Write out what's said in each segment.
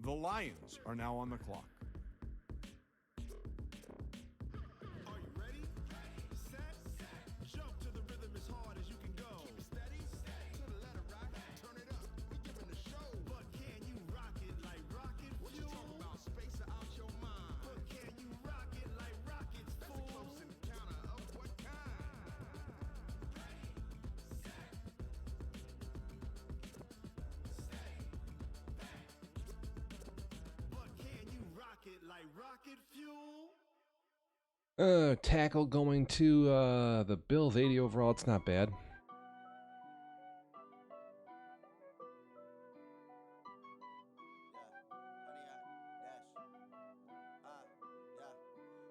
The Lions are now on the clock. Are you ready? Set. Jump to the rhythm as hard as you can go. Keep it steady. To the letter right. Turn it up. We giving the show. But can you rock it like rocket fuel? What you talking about? Space out your mind. But can you rock it like rockets, fool? That's a close encounter of what kind? But can you rock it like rocket fuel? Tackle going to the Bills, 80 overall. It's not bad.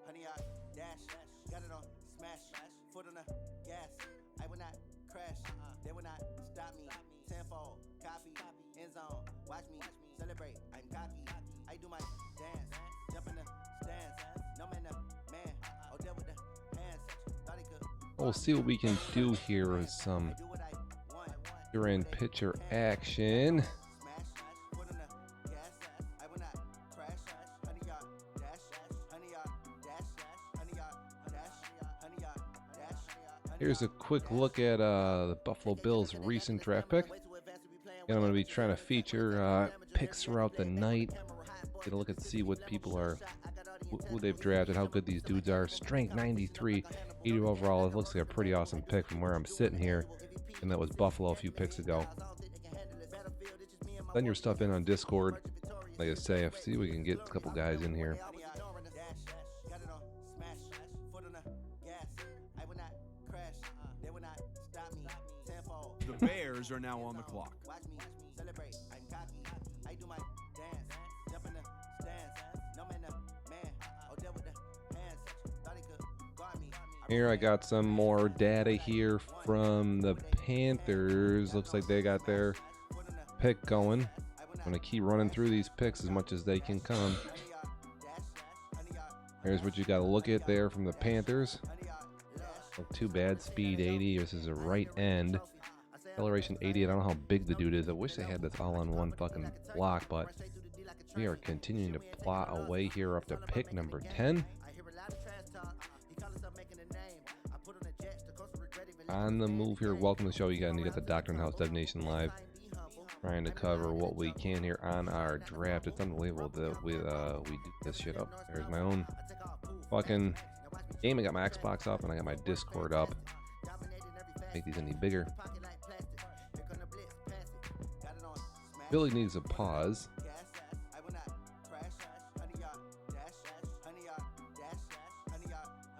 Honey, I dash, got it on smash, foot on the gas. I will not crash, they will not stop me. Tenfold, copy, end zone, watch me celebrate. I'm cocky, I do my dance, jump in the stands. No man, man, oh, there with the hands. Thought he could. We'll see what we can do here with some year-end pitcher action. Here's a quick look at the Buffalo Bills' recent draft pick. And I'm going to be trying to feature picks throughout the night. Get a look and see what people are, who they've drafted, how good these dudes are. Strength 93, 80 overall. It looks like a pretty awesome pick from where I'm sitting here. And that was Buffalo a few picks ago. Send your stuff in on Discord. Like I say, see if we can get a couple guys in here. The Bears are now on the clock. Here I got some more data here from the Panthers. Looks like they got their pick going. I'm going to keep running through these picks as much as they can come. Here's what you got to look at there from the Panthers. Not too bad. Speed 80. This is a right end. Acceleration 80. I don't know how big the dude is. I wish they had this all on one fucking block, but we are continuing to plot away here up to pick number 10. On the move here, welcome to the show. You got the Doctor in the House, Dev Nation Live, trying to cover what we can here on our draft. It's unbelievable that we do this shit up. There's my own fucking game. I got my Xbox up and I got my Discord up. Make these any bigger. Billy needs a pause.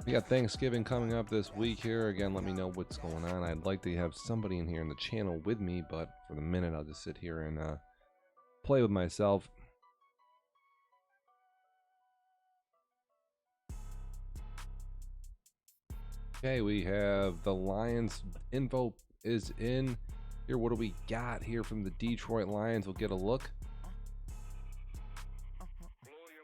We got Thanksgiving coming up this week here. Again, let me know what's going on. I'd like to have somebody in here in the channel with me, but for the minute, I'll just sit here and play with myself. Okay, we have the Lions info is in here. What do we got here from the Detroit Lions? We'll get a look.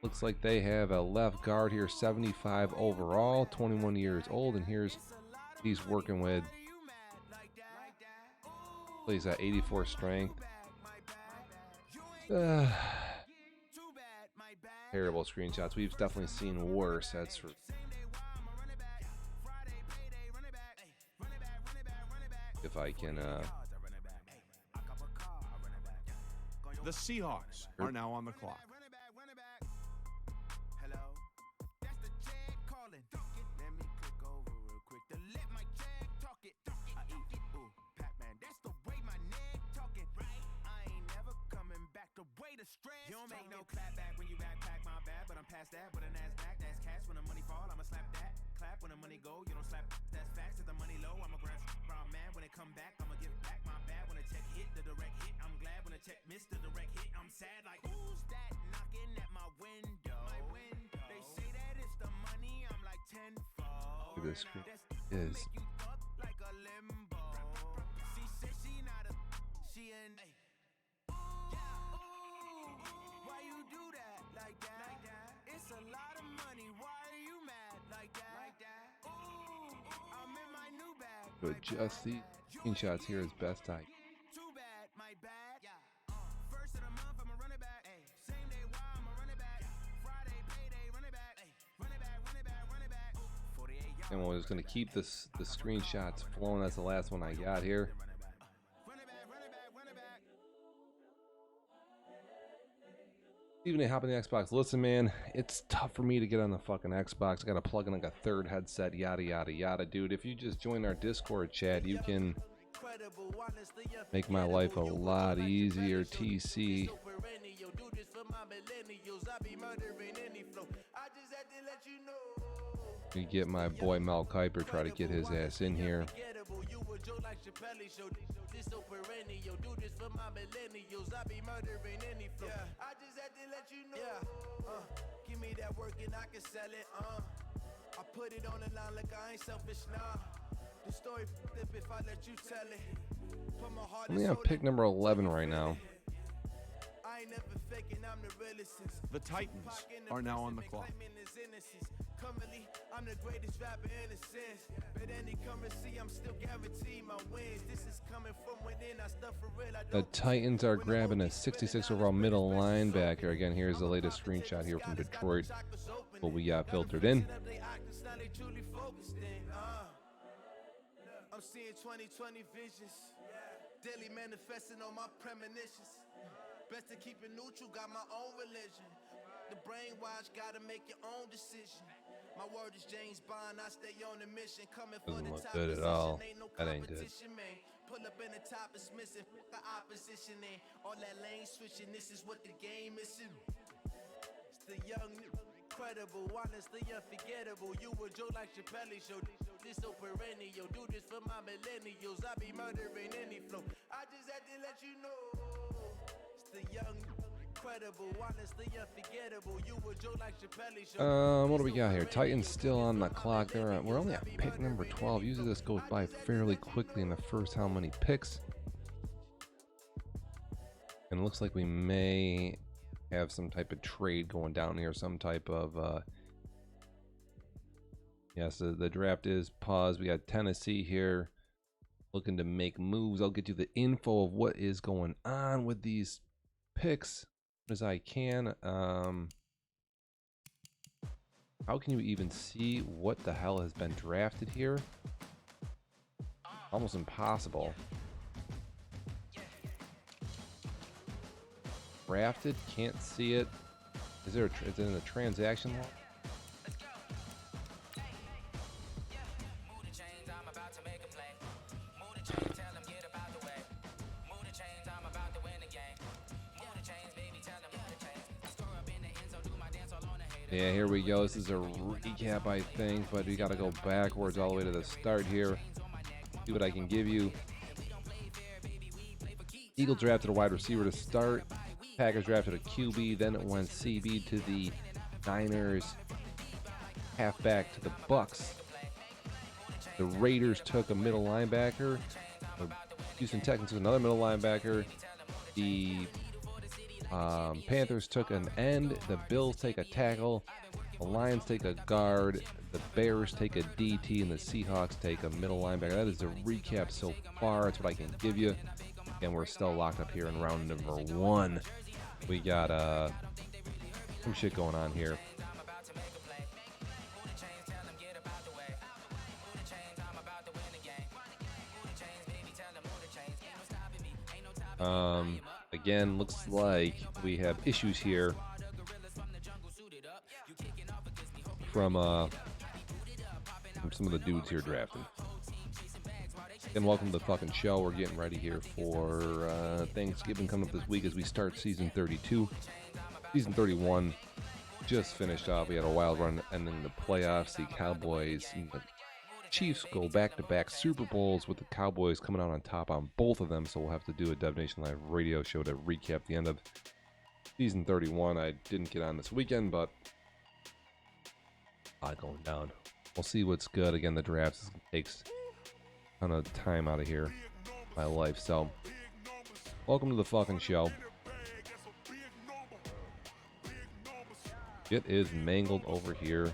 Looks like they have a left guard here, 75 overall, 21 years old, and here's he's working with. Plays at 84 strength. Terrible screenshots. We've definitely seen worse. That's for. If I can. The Seahawks are now on the clock. You don't make no clap back when you backpack, my bad, but I'm past that. But an ass back, that's cash. When the money fall, I'ma slap that. Clap when the money go, you don't slap. That's facts. If the money low, I'ma grab brown man. When it come back, I'ma give back, my bad. When the check hit, the direct hit, I'm glad. When the check missed, the direct hit, I'm sad. Like, who's that knocking at my window? My window. They say that it's the money, I'm like tenfold. This is. Like a limbo. She said she not a. She in. Why you do that like that? It's a lot of money. Why are you mad like that? Ooh, I'm in my new bag. To adjust these screenshots here as best I. Too bad, my bad. First of the month, I'ma run it back. Same day And we're just gonna keep the screenshots flowing. That's the last one I got here. Even they hop in the Xbox. Listen, man, it's tough for me to get on the fucking Xbox. I gotta plug in like a third headset, yada yada yada. Dude, if you just join our Discord chat, you can make my life a lot easier. TC. We get my boy Mel Kiper, try to get his ass in here. Give me that work and I can sell it. I put it on the line like I ain't selfish now. The story if I let you tell it. Put my heart I'm on pick number 11 right now. I ain't never faking, I'm the realest. The Titans are now on the clock. Currently, I'm the greatest rapper in a sense. But any currency, I'm still guaranteed my wins. This is coming from within. I stuff for real. The Titans are grabbing a 66 overall middle linebacker. Again, here's the latest screenshot here from Detroit. What we got filtered in. I'm seeing 2020 visions. Daily manifesting on my premonitions. Best to keep it neutral, got my own religion. The brainwash, gotta make your own decision. My word is James Bond, I stay on the mission. Coming for Doesn't the look top good at position, all. ain't no That ain't good. competition, man. Pull up in the top is missing, the opposition in. All that lane switching, this is what the game is. It's the young, incredible, honestly unforgettable. You a joke like Chappelle show. This so perennial, do this for my millennials. I be murdering any flow. I just had to let you know. It's the young, incredible, honestly unforgettable. You a joke like Chappelle show. What do we got here? Titans still on the clock. We're only at pick number 12. Usually this goes by fairly quickly in the first how many picks. And it looks like we may have some type of trade going down here, some type of yes, the draft is paused. We got Tennessee here looking to make moves. I'll get you the info of what is going on with these picks as I can. How can you even see what the hell has been drafted here? Almost impossible. Drafted, can't see it. Is it in the transaction log? Yeah, here we go. This is a recap, I think, but we got to go backwards all the way to the start here. See what I can give you. Eagles drafted a wide receiver to start. Packers drafted a QB. Then it went CB to the Niners. Halfback to the Bucks. The Raiders took a middle linebacker. The Houston Texans took another middle linebacker. The Panthers took an end. The Bills take a tackle. The Lions take a guard. The Bears take a DT. And the Seahawks take a middle linebacker. That is the recap so far. That's what I can give you. And we're still locked up here in round number 1. We got some shit going on here. Again, looks like we have issues here from some of the dudes here drafting. And welcome to the fucking show. We're getting ready here for Thanksgiving coming up this week as we start season 32. Season 31 just finished off. We had a wild run ending the playoffs. The Cowboys and the Chiefs go back-to-back Super Bowls with the Cowboys coming out on top on both of them. So we'll have to do a Dev Nation Live radio show to recap the end of season 31. I didn't get on this weekend, but a lot going down. We'll see what's good. Again, the draft takes a ton of time out of here, my life. So welcome to the fucking show. It is mangled over here.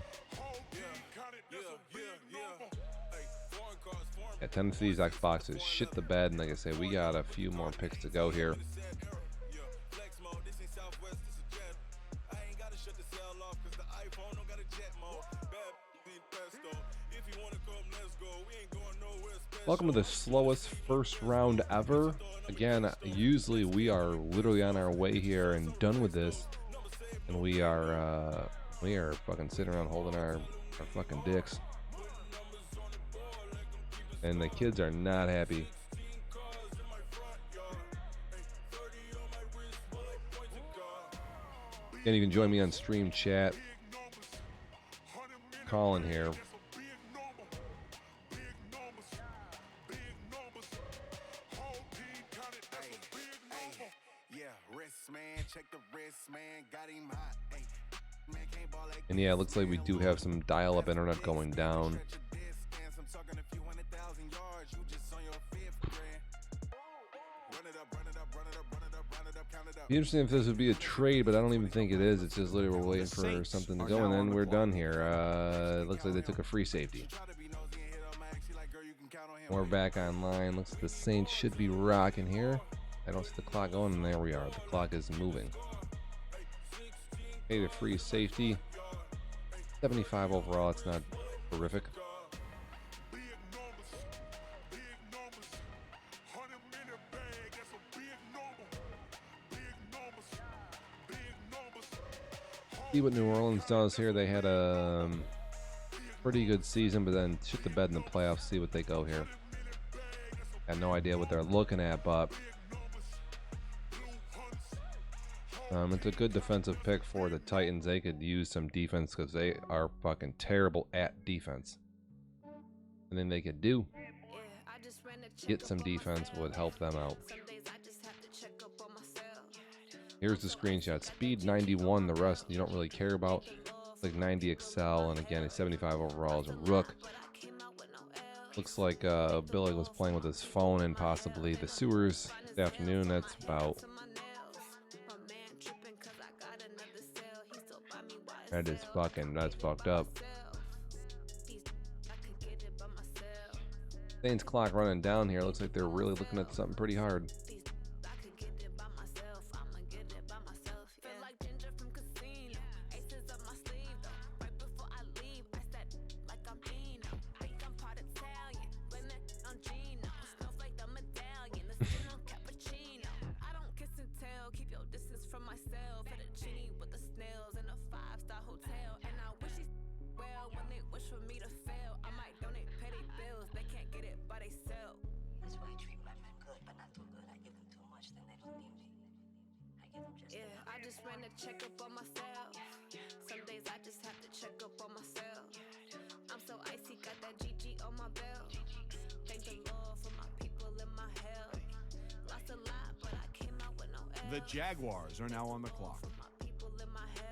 Yeah, Tennessee's Xbox is shit the bed, and like I say, we got a few more picks to go here. Welcome to the slowest first round ever. Again, usually we are literally on our way here and done with this, and we are fucking sitting around holding our fucking dicks, and the kids are not happy. And you can join me on stream chat. Colin here. And yeah, it looks like we do have some dial-up internet going down. Be interesting if this would be a trade, but I don't even think it is. It's just literally we're waiting for something to go, and then we're done here. It looks like they took a free safety. We're back online. Looks like the Saints should be rocking here. I don't see the clock going, and there we are. The clock is moving. Hey, the free safety. 75 overall. It's not horrific. See what New Orleans does here. They had a pretty good season, but then shit the bed in the playoffs. See what they go here. Got no idea what they're looking at, but it's a good defensive pick for the Titans. They could use some defense because they are fucking terrible at defense. And then they could get some defense would help them out. Here's the screenshot. Speed 91. The rest you don't really care about. It's like 90 Excel, and again, a 75 overall is a rook. Looks like Billy was playing with his phone and possibly the sewers this afternoon. That's about. That's fucked up. Saints clock running down here. Looks like they're really looking at something pretty hard. The Jaguars are now on the clock.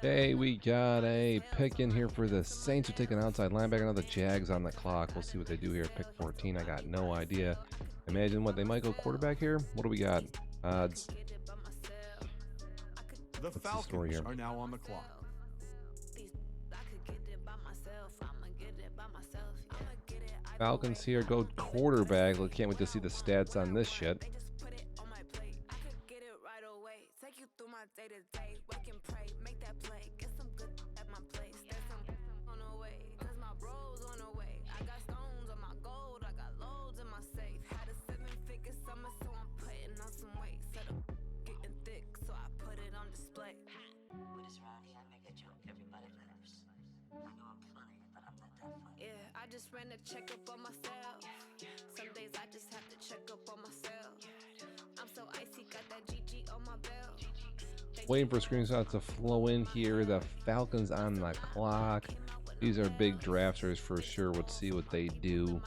Hey, we got a pick in here for the Saints. Are taking outside linebacker. Now the Jags on the clock. We'll see what they do here. Pick 14. I got no idea. Imagine what they might go quarterback here. What do we got? Odds. The Falcons are now on the clock. Falcons here go quarterback. Can't wait to see the stats on this shit. Waiting for screenshots to flow in here. The Falcons on the clock. These are big drafters for sure. Let's see what they do.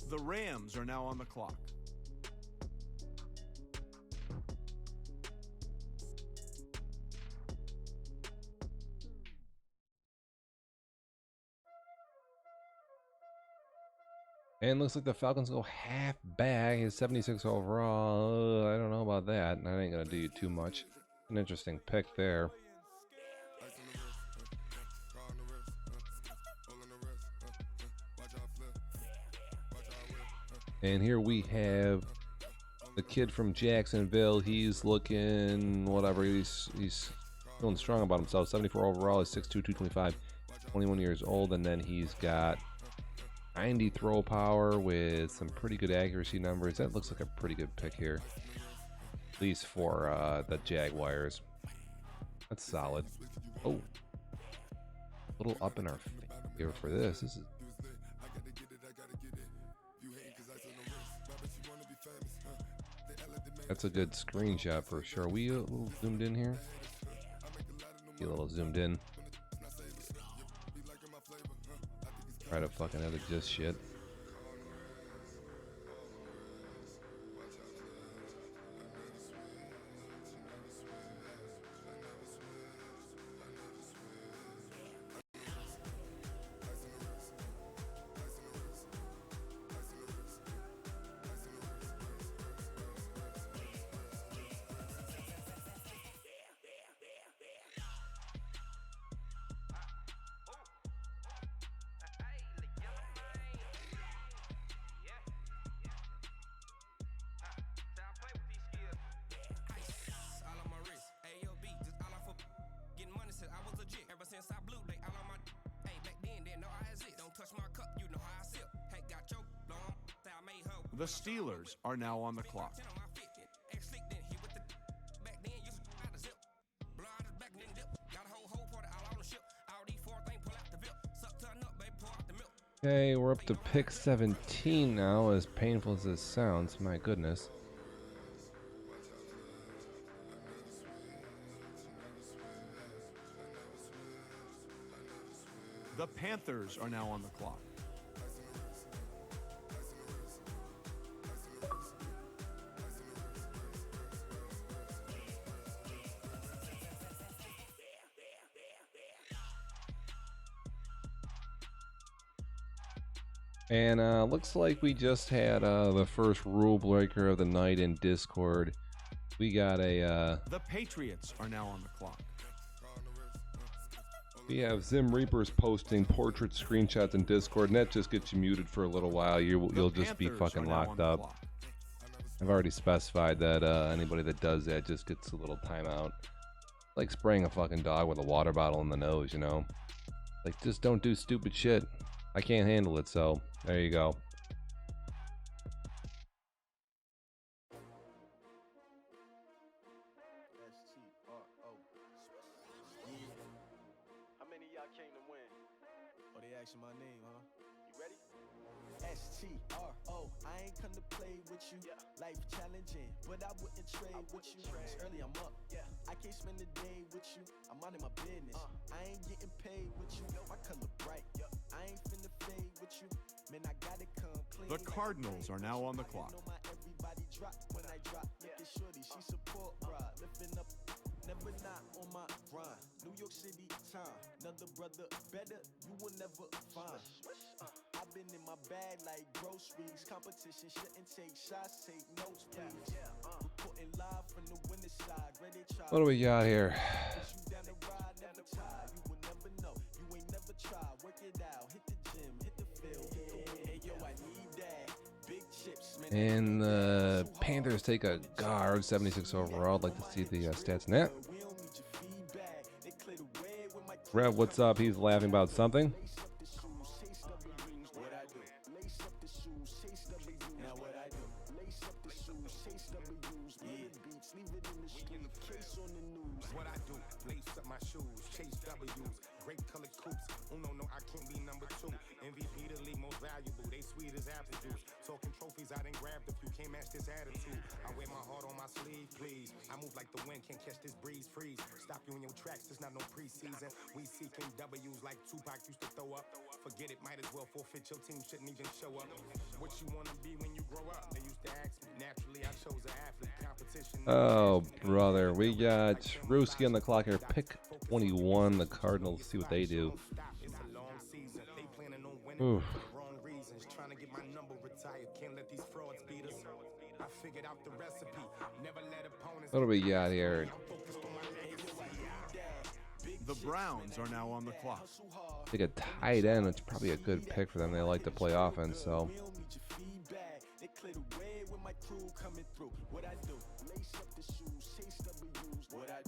The Rams are now on the clock. And looks like the Falcons go half back. He's 76 overall. I don't know about that. That ain't gonna do you too much. An interesting pick there. And here we have the kid from Jacksonville. He's looking whatever. He's feeling strong about himself. 74 overall. He's 6'2", 225, 21 years old, and then he's got 90 throw power with some pretty good accuracy numbers. That looks like a pretty good pick here, at least for the Jaguars. That's solid. Oh, a little up in our favor for this. This is. That's a good screenshot for sure. Are we a little zoomed in here? Get a little zoomed in. Try to fucking edit this shit. The Steelers are now on the clock. Okay, we're up to pick 17 now, as painful as this sounds. My goodness. The Panthers are now on the clock. And looks like we just had the first rule breaker of the night in Discord. We got a... The Patriots are now on the clock. We have Zim Reapers posting portrait screenshots in Discord, and that just gets you muted for a little while. You'll just be fucking locked up. I've already specified that anybody that does that just gets a little timeout. Like spraying a fucking dog with a water bottle in the nose, you know? Like, just don't do stupid shit. I can't handle it, so there you go. How many of y'all came to win? Oh, they asking my name, huh? You ready? S-T-R-O. I ain't come to play with you. Life challenging, but I wouldn't trade with you. It's early, I'm up. I can't spend the day with you. I'm out of my business. I ain't getting paid with you. My color bright. I ain't finna fade with you. Man, I gotta come clean. The Cardinals are now on the clock. Everybody drop when I drop. Look at shorty, she support ride. Lifting up, never not on my grind. New York City time. Another brother better, you will never find. I've been in my bag like groceries. Competition shouldn't take shots, take notes, please. Reporting live from the winning side. Ready to try. What do we got here? You down the ride, never tired. You will never know. You ain't never tried. Work it out. Hit the gym, hit the field. Hey, yo, I need that. Big chips, man. And the Panthers take a guard, 76 overall. I'd like to see the stats in that. Rev, what's up? He's laughing about something. What I do, lace up my shoes, chase W's, great colored coops. Oh no, I can't be number 2. MVP the league most valuable, they sweet as apple juice. Talking trophies, I done grabbed a few, can't match this attitude. I wear my heart on my sleeve, please. I move like the wind, can't catch this breeze, freeze. Stop you in your tracks, there's not no preseason. We seeking W's like Tupac used to throw up. Forget it, might as well forfeit, your team shouldn't even show up. What you wanna be when you grow up? They used to ask me, naturally I chose an athlete. Competition. Oh, brother. We got Ruski on the clock here. Pick 21. The Cardinals. See what they do. Oof. What do we got here? The Browns are now on the clock. I think a tight end, it's probably a good pick for them. They like to play offense, so.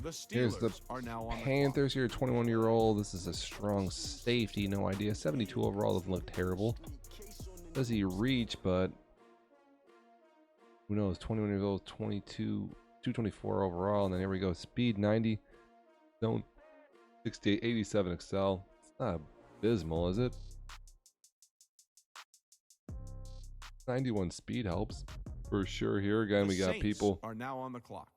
The Here's the Steelers are now on Panthers here, 21-year-old. This is a strong safety, no idea. 72 overall, doesn't look terrible. Does he reach, but who knows? 21 years old, 224 overall, and then here we go. Speed 90, zone 68, 87 excel. It's not abysmal, is it? 91 speed helps for sure. Here again, the we got Saints people. are now on the clock.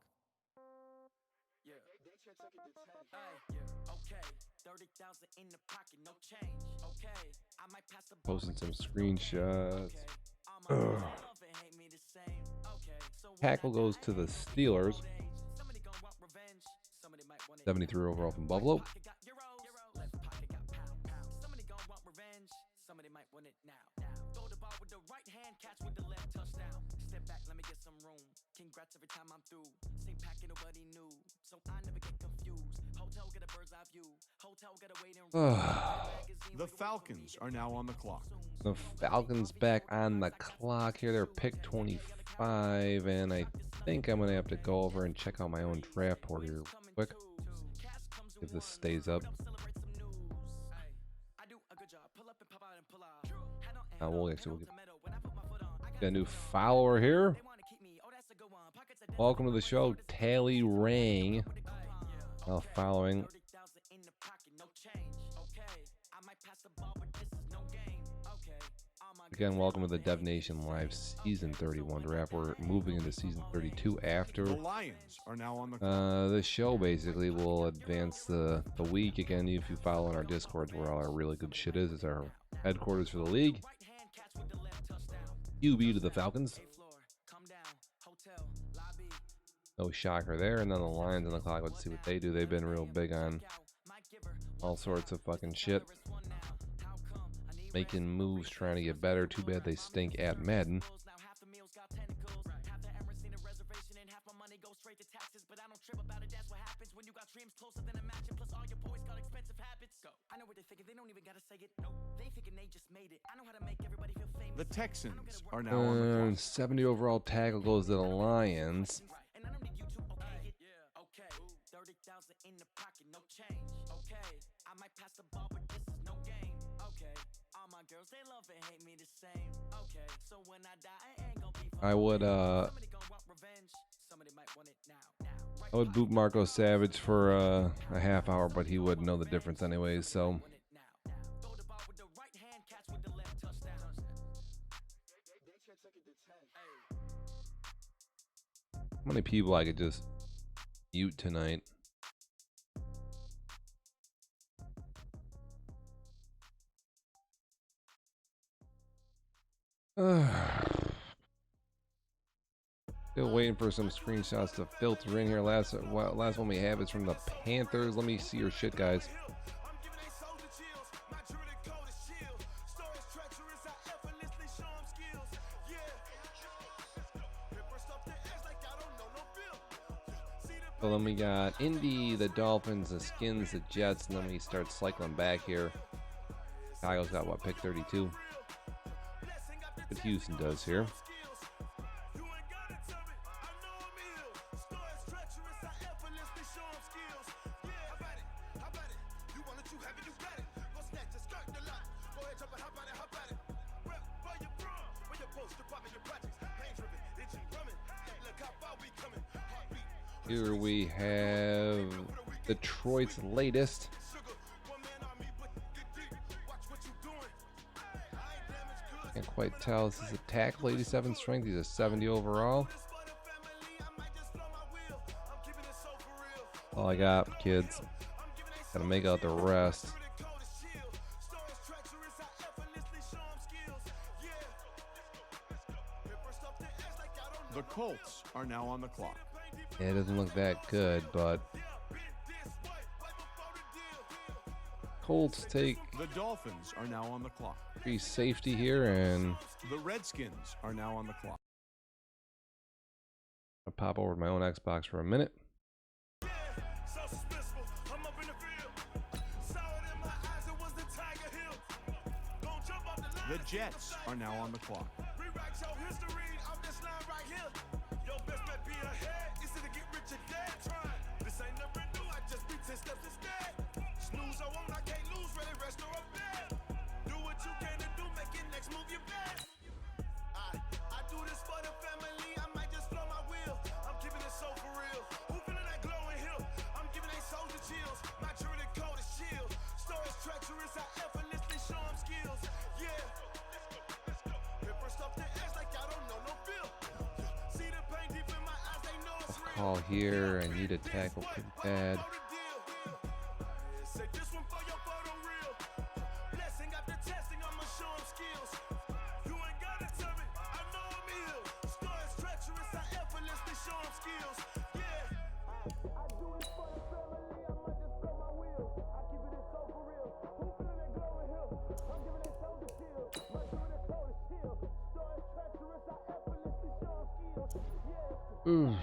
Posting some screenshots. Ugh. Tackle goes to the Steelers. 73 overall from Buffalo. Congrats every time I'm through. Same packet, nobody knew. So I never get confused. Hotel get a bird's eye view. Hotel get a waiting room. The Falcons are now on the clock. The Falcons back on the clock here. They're pick 25, and I think I'm gonna have to go over and check out my own draft board here quick. If this stays up. We'll get a new follower here. Welcome to the show, Tally Rang. Now following. Again, welcome to the Dev Nation Live Season 31 draft. We're moving into Season 32 after. The Lions are now on the clock. This show basically will advance the week. Again, if you follow in our Discords where all our really good shit is, it's our headquarters for the league. QB to the Falcons. No shocker there. And then the Lions on the clock. Let's see what they do. They've been real big on all sorts of fucking shit. Making moves, trying to get better. Too bad they stink at Madden. The Texans are now on the clock. 70 overall tackle goes to the Lions. I would boot Marco Savage for a half hour, but he wouldn't know the difference anyways, so. How many people I could just mute tonight? Still waiting for some screenshots to filter in here. Last one we have is from the Panthers. Let me see your shit, guys. So then we got Indy, the Dolphins, the Skins, the Jets, and then we start cycling back here. Chicago's got what, pick 32? What Houston does here. Here we have Detroit's latest. Can't quite tell. This is a tackle, 87 strength. He's a 70 overall. All I got, kids. Gotta make out the rest. The Colts are now on the clock. Yeah, it doesn't look that good, but Colts take The Dolphins are now on the clock. free safety here, and The Redskins are now on the clock. I'll pop over to my own Xbox for a minute. The Jets are now on the clock. Call here. I need a tackle pretty bad. Ooh.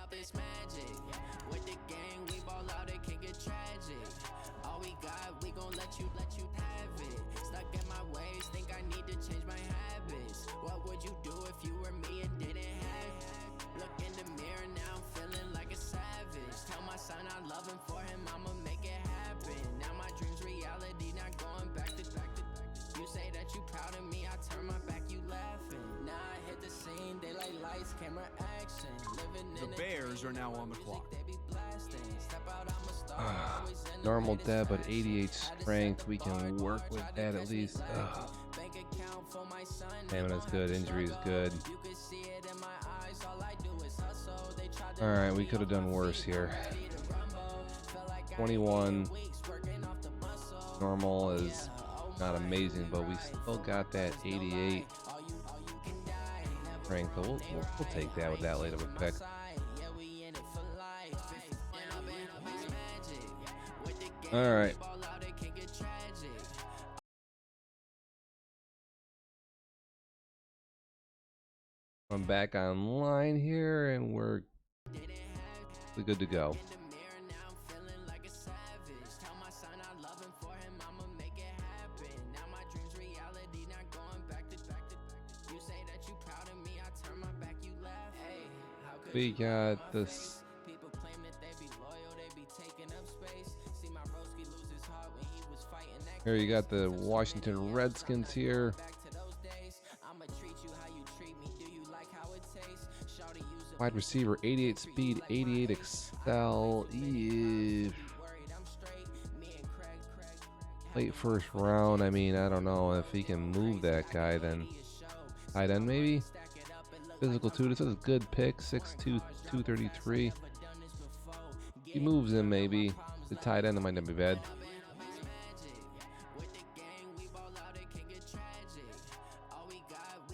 Up this magic with the gang, we ball out, it can get tragic. All we got, we gon' let you have it. Stuck in my ways, think I need to change my habits. What would you do if you were me and didn't have it? Look in the mirror now, I'm feeling like a savage. Tell my son I love him, for him I'ma make it happen. Now my dreams reality, not going back to. You say that you proud of me, I turn my back, you laughing. Now I hit the scene, daylight lights, camera action. Living in The Bears are now on the clock. they be blasting. Step out, I'm a star. Always in the Normal latest dev, but fashion. 88 strength. We can work with that at least. Bank account for my son. Stamina's good. Injury is good. You can see it in my eyes. All I do is hustle. They tried to Alright, we could have done worse here. 21. Normal is not amazing, but we still got that 88 strength. So we'll take that with that late of a pick. Alright. I'm back online here, and we're good to go. We got this. Here you got the Washington Redskins here. Wide receiver, 88 speed, 88 excel. Late first round. I mean, I don't know if he can move that guy. Then tight end maybe. Physical 2. This is a good pick. 6'2", 233. He moves him maybe. The tight end, it might not be bad.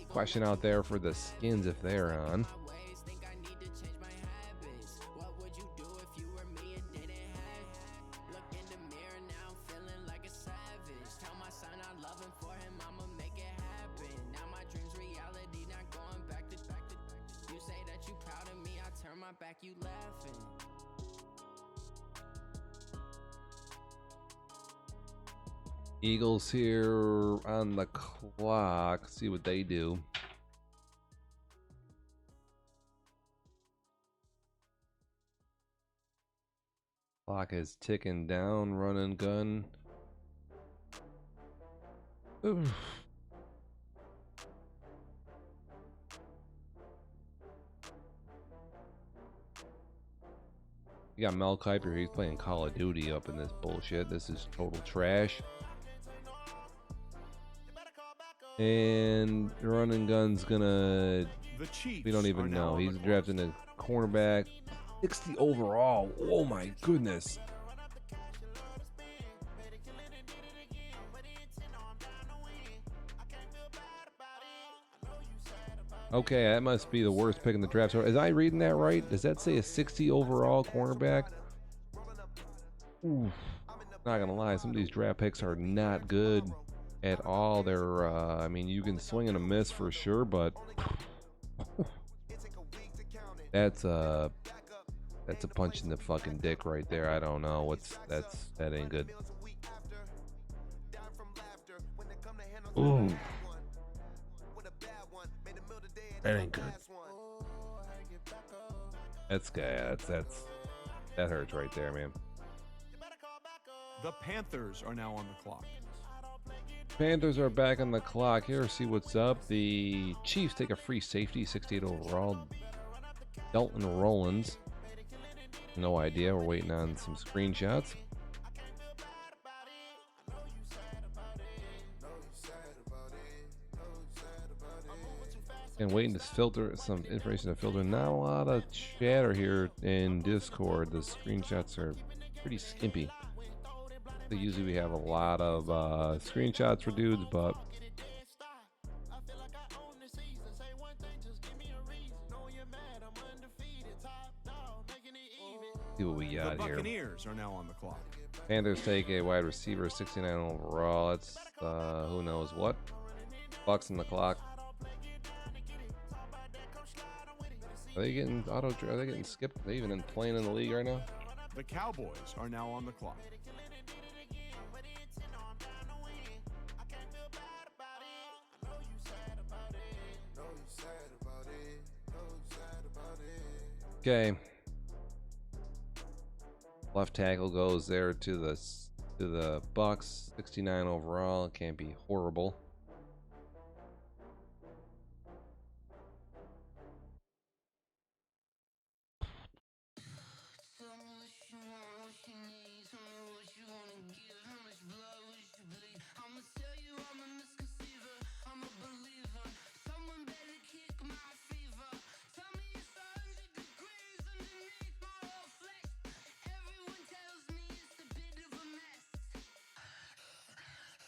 Question out there for the Skins if they're on. Eagles here on the clock. Let's see what they do. Clock is ticking down. Run and gun. Oof. You got Mel Kiper. He's playing Call of Duty up in this bullshit. This is total trash. And run and gun's gonna The Chiefs We don't are even now know. on the He's clock. drafting a cornerback. 60 overall. Oh my goodness. Okay, that must be the worst pick in the draft. So, is I reading that right? Does that say a 60 overall cornerback? Ooh, not gonna lie, some of these draft picks are not good at all. They're, I mean, you can swing and a miss for sure, but that's a punch in the fucking dick right there. I don't know. That ain't good. Ooh. That ain't good. That hurts right there, man. The Panthers are now on the clock. Panthers are back on the clock here. See what's up. The Chiefs take a free safety, 68 overall. Dalton Rollins. No idea. We're waiting on some screenshots. And waiting to filter some information to filter. Not a lot of chatter here in Discord. The screenshots are pretty skimpy. So usually we have a lot of screenshots for dudes, but see what we got The here. Buccaneers are now on the clock. Panthers take a wide receiver, 69 overall. It's who knows what. Bucks on the clock. Are they getting Are they getting skipped? Are they even playing in the league right now? The Cowboys are now on the clock. Okay. Left tackle goes there to the Bucks, 69 overall. Can't be horrible.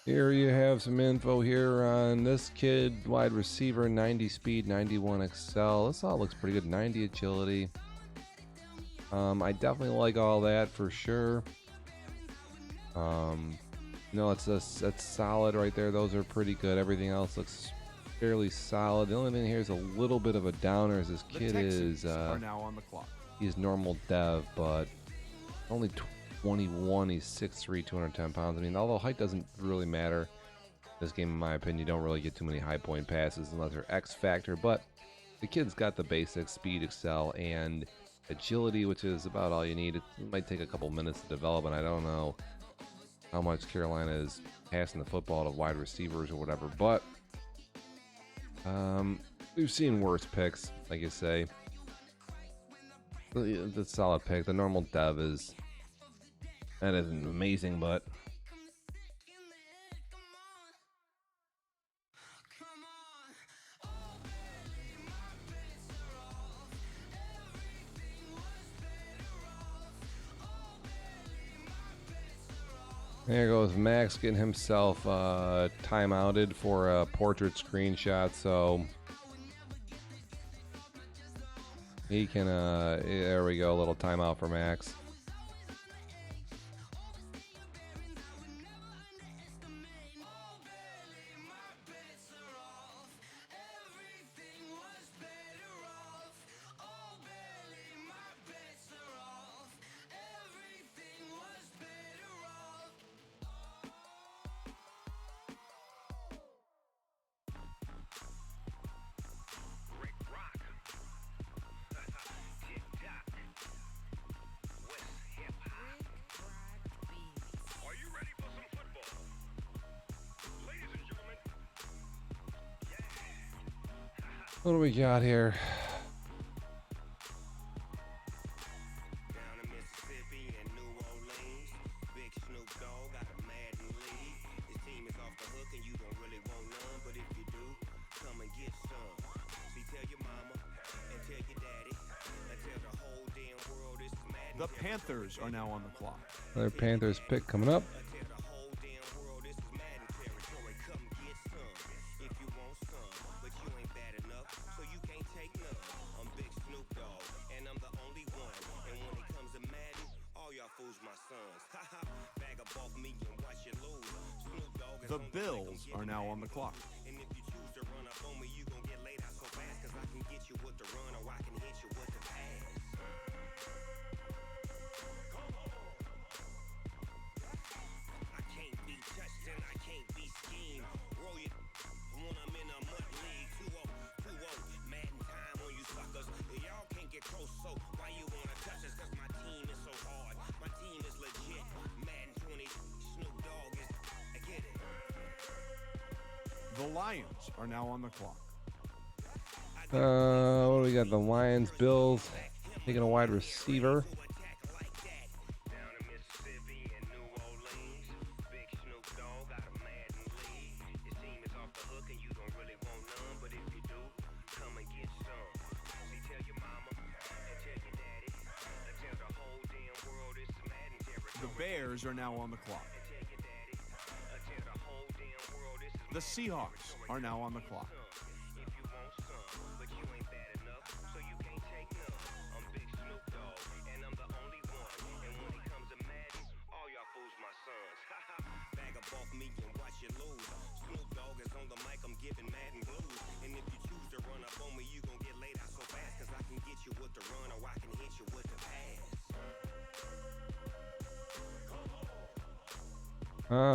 Here you have some info here on this kid, wide receiver, 90 speed, 91 excel. This all looks pretty good. 90 agility. I definitely like all that for sure. No, that's solid right there. Those are pretty good. Everything else looks fairly solid. The only thing here is a little bit of a downer is this kid is are now on the clock. He's normal dev, but only 21. He's 6'3", 210 pounds. I mean, although height doesn't really matter in this game, in my opinion, you don't really get too many high point passes unless they're X factor. But the kid's got the basics: speed, excel, and agility, which is about all you need. It might take a couple minutes to develop, and I don't know how much Carolina is passing the football to wide receivers or whatever. But we've seen worse picks, like you say. The solid pick. The normal dev isn't amazing, but there goes Max getting himself timeouted for a portrait screenshot, so he can there we go, a little timeout for Max. What do we got here? Down in Mississippi and New Orleans, Big Snoop Dogg got a Madden league. This team is off the hook and you don't really want none, but if you do, come and get some. See, tell The Panthers are now on the clock. Another Panthers pick coming up. The Bills are now on the clock. The Lions are now on the clock. What do we got? The Lions, Bills, taking a wide receiver. The Bears are now on the clock. The Seahawks are now on the clock.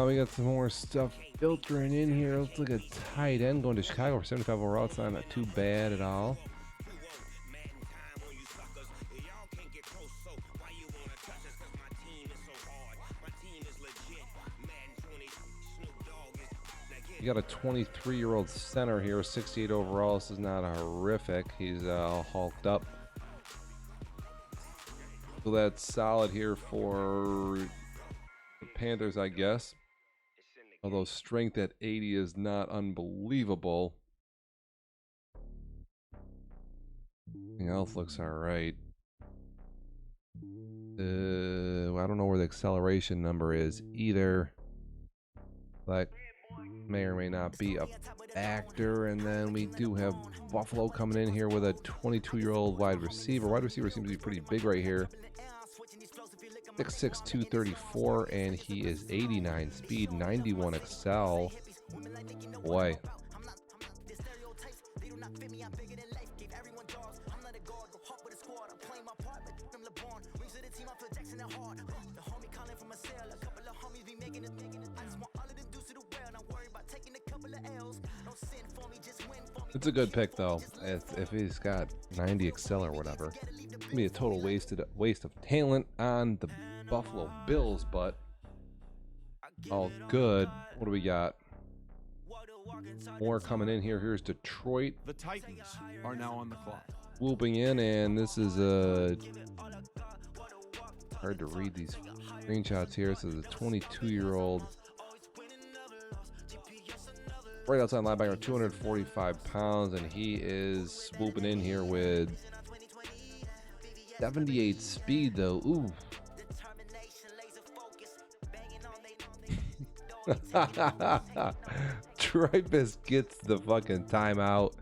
We got some more stuff filtering in here. Let's look at tight end going to Chicago for 75 overall. It's not too bad at all. You got a 23-year-old center here, 68 overall. This is not horrific. He's all hulked up. So that's solid here for the Panthers, I guess. Although strength at 80 is not unbelievable. Everything else looks all right. I don't know where the acceleration number is either. But may or may not be a factor. And then we do have Buffalo coming in here with a 22-year-old wide receiver. Wide receiver seems to be pretty big right here. 6'6", 234, and he is 89 speed, 91 excel. Boy. It's a good pick, though. If he's got 90 excel or whatever, it's gonna be a total waste of talent on the Buffalo Bills, but all good. What do we got? More coming in here. Here's Detroit. The Titans are now on the clock. Swooping in, and this is hard to read these screenshots here. This is a 22-year-old. Right outside linebacker, 245 pounds, and he is swooping in here with 78 speed, though. Ooh. Dreyfus gets the fucking timeout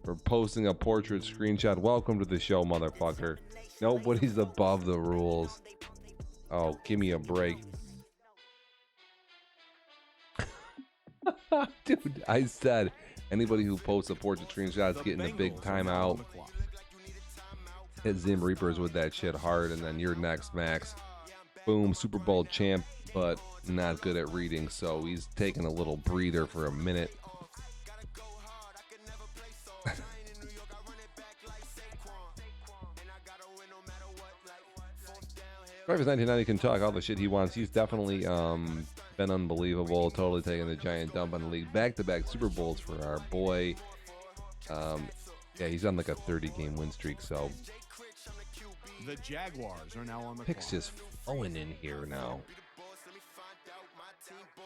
for posting a portrait screenshot. Welcome to the show, motherfucker. Nobody's above the rules. Oh, give me a break. Dude, I said anybody who posts a portrait screenshot is getting a big timeout. Hit Zim Reapers with that shit hard, and then you're next, Max. Boom, Super Bowl champ, but not good at reading, so he's taking a little breather for a minute. Drivers 1990 can talk all the shit he wants. He's definitely been unbelievable, totally taking the giant dump on the league. Back-to-back Super Bowls for our boy. Yeah, he's on like a 30-game win streak, so The Jaguars are now on the picks clock. just flowing in here now.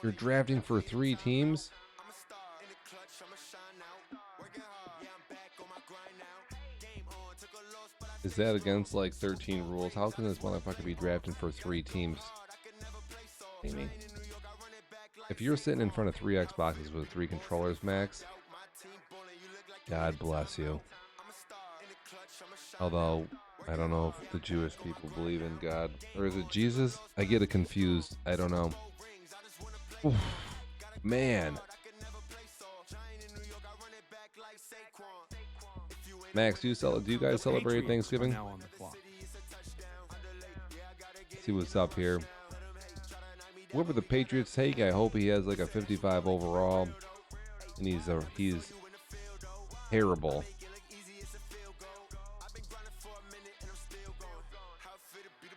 You're drafting for 3 teams? Is that against like 13 rules? How can this motherfucker be drafting for 3 teams? Amy. If you're sitting in front of 3 Xboxes with 3 controllers, Max, God bless you. Although, I don't know if the Jewish people believe in God. Or is it Jesus? I get it confused. I don't know. Oof. Man. Max, do you guys celebrate Thanksgiving? Now on the clock. See what's up here. Whoever the Patriots take, I hope he has like a 55 overall. And he's terrible.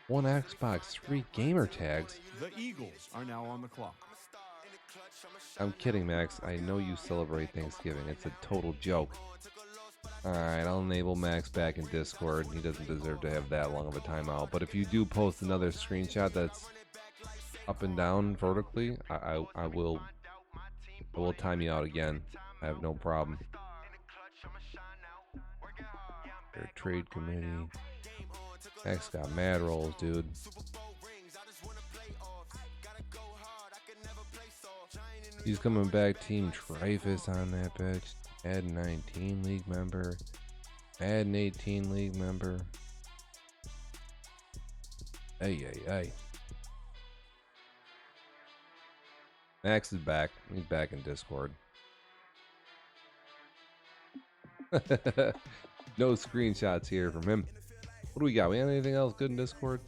One Xbox, 3 gamer tags. The Eagles are now on the clock. I'm kidding, Max. I know you celebrate Thanksgiving. It's a total joke. Alright, I'll enable Max back in Discord. He doesn't deserve to have that long of a timeout. But if you do post another screenshot that's up and down vertically, I will time you out again. I have no problem. Their trade committee. Max got mad rolls, dude. He's coming back. Team Dreyfus on that bitch. Add 19 league member. Add an 18 league member. Hey. Max is back. He's back in Discord. No screenshots here from him. What do we got? We have anything else good in Discord?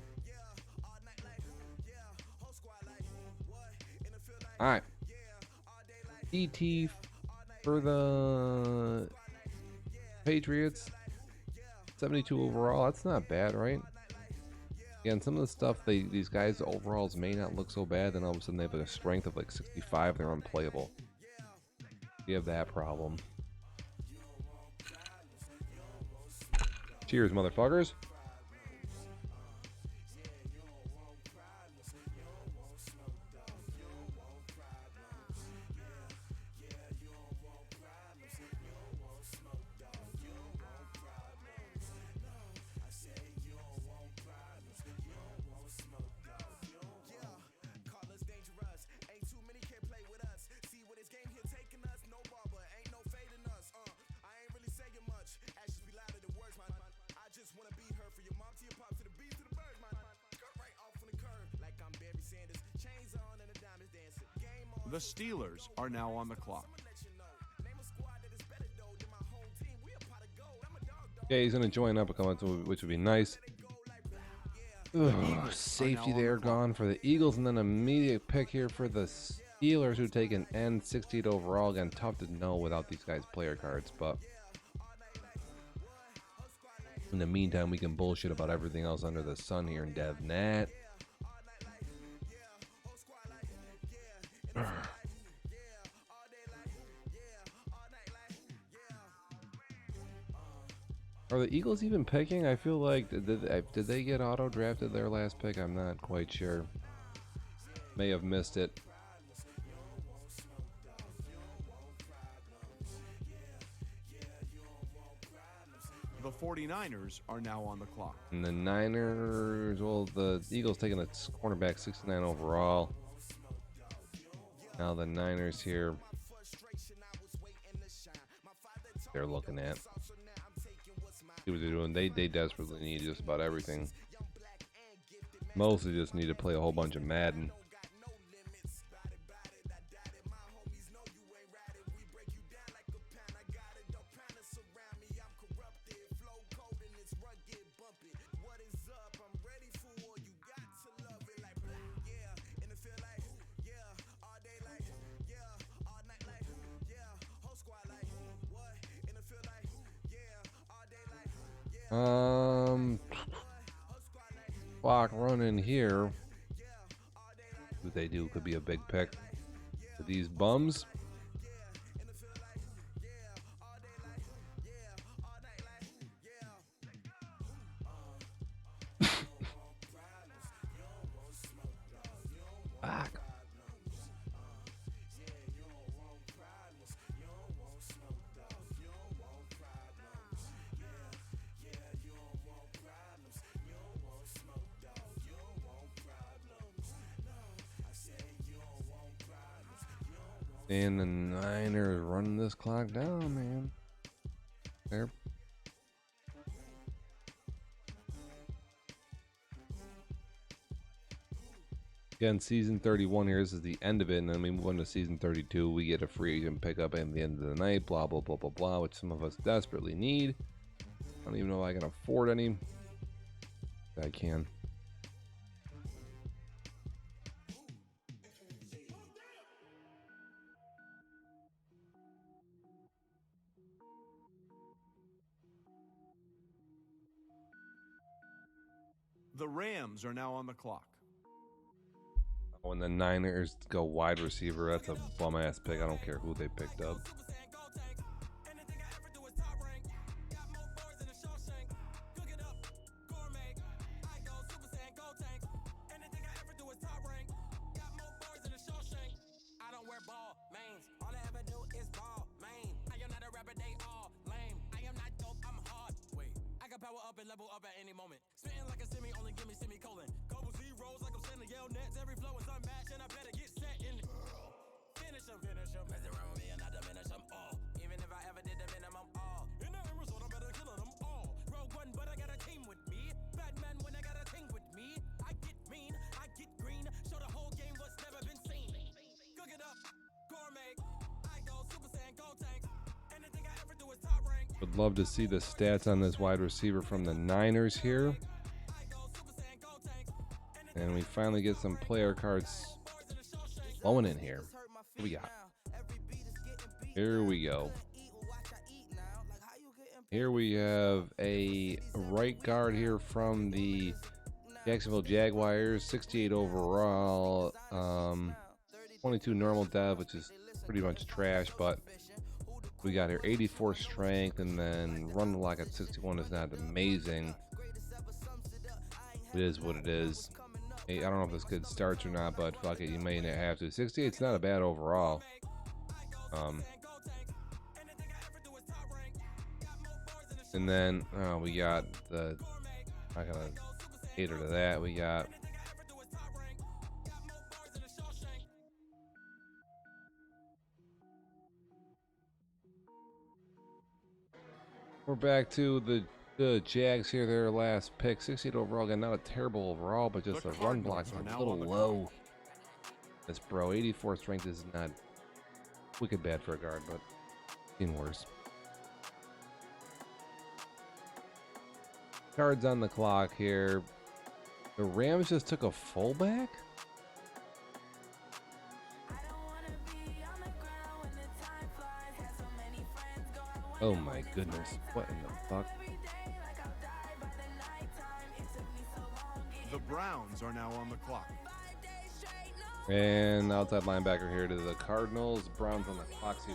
Alright. ET for the Patriots. 72 overall. That's not bad, right? Again, some of the stuff these guys' overalls may not look so bad, then all of a sudden they have a strength of like 65. They're unplayable. We have that problem. Cheers, motherfuckers. The Steelers are now on the clock. Yeah, he's going to join up a comment, which would be nice. Ugh, safety there gone for the Eagles, and then immediate pick here for the Steelers, who take an N 68 overall. Again, tough to know without these guys' player cards, but in the meantime, we can bullshit about everything else under the sun here in DevNet. Are the Eagles even picking? I feel like did they get auto drafted their last pick? I'm not quite sure. May have missed it. The 49ers are now on the clock. And the Niners, well, the Eagles taking the cornerback 69 overall. Now the Niners here. They're looking at. See what they're doing. They desperately need just about everything. Mostly just need to play a whole bunch of Madden. Clock running here. What they do could be a big pick for these bums. Fuck. And the Niners running this clock down, man. There. Again, season 31 here. This is the end of it, and then we move on to season 32. We get a free agent pickup at the end of the night, blah, blah, blah, blah, blah, which some of us desperately need. I don't even know if I can afford any. I can. The Rams are now on the clock. When the Niners go wide receiver, that's a bum ass pick. I don't care who they picked up. Level up at any moment. Spitting like a semi, only give me semicolon. Couple zeros like I'm sending yell nets. Every flow is unmatched, and I better get set in. Finish them. Mess around with me and I diminish them all. Even if I ever did the minimum all. In the end result, I'm better killing them all. Rogue one, but I got a team with me. Bad man when I got a team with me. I get mean, I get green. Show the whole game what's never been seen. Cook it up, gourmet. I go Super Saiyan, go tank. Anything I ever do is top rank. Would love to see the stats on this wide receiver from the Niners here. And we finally get some player cards flowing in here. What we got? Here we go. Here we have a right guard here from the Jacksonville Jaguars, 68 overall, 22 normal dev, which is pretty much trash, but we got here 84 strength, and then run lock at 61 is not amazing. It is what it is. I don't know if this kid starts or not, but fuck it, you may not have to. 68's not a bad overall. And then we got the, not gonna cater to that. We got we're back to the Jags here, their last pick. 68 overall, again, not a terrible overall, but just the run block is a little low. This bro, 84 strength is not wicked bad for a guard, but even worse. Cards on the clock here. The Rams just took a fullback? Oh my goodness, what in the fuck? The Browns are now on the clock. And outside linebacker here to the Cardinals. Browns on the clock. See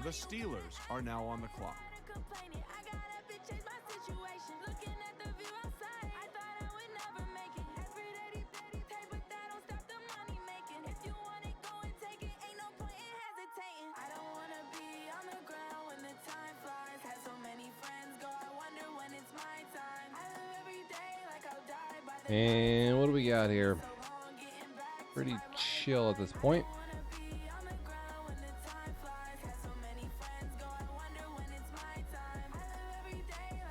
The Steelers are now on the clock. And what do we got here? Pretty chill at this point.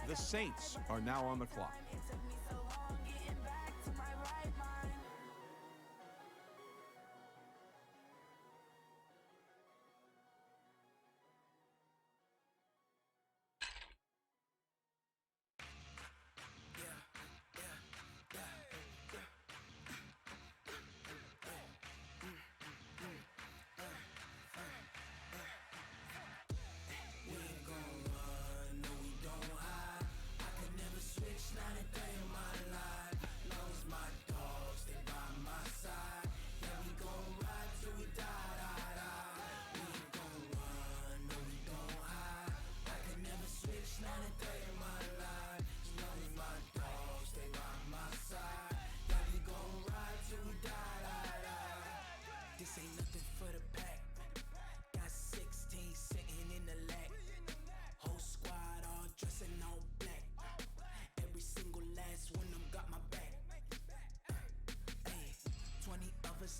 The Saints are now on the clock.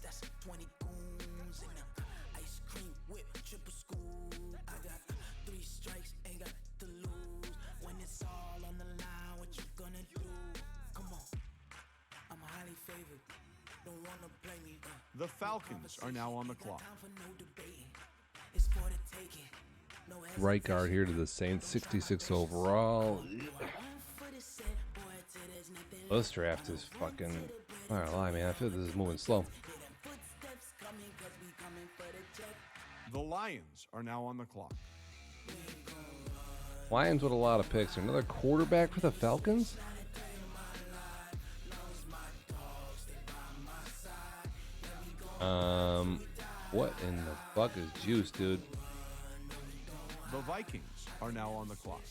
That's 20 goons and ice cream whip, triple school. I got 3 strikes, ain't got to lose. When it's all on the line, what you gonna do? Come on, I'm highly favored. Don't wanna play me. The Falcons are now on the clock. It's for the taking. No Right guard here to the Saints, 66 overall. This draft is fucking, I'm not gonna lie, man. I feel this is moving slow. The Lions are now on the clock. Lions with a lot of picks. Another quarterback for the Falcons? What in the fuck is juice, dude? The Vikings are now on the clock.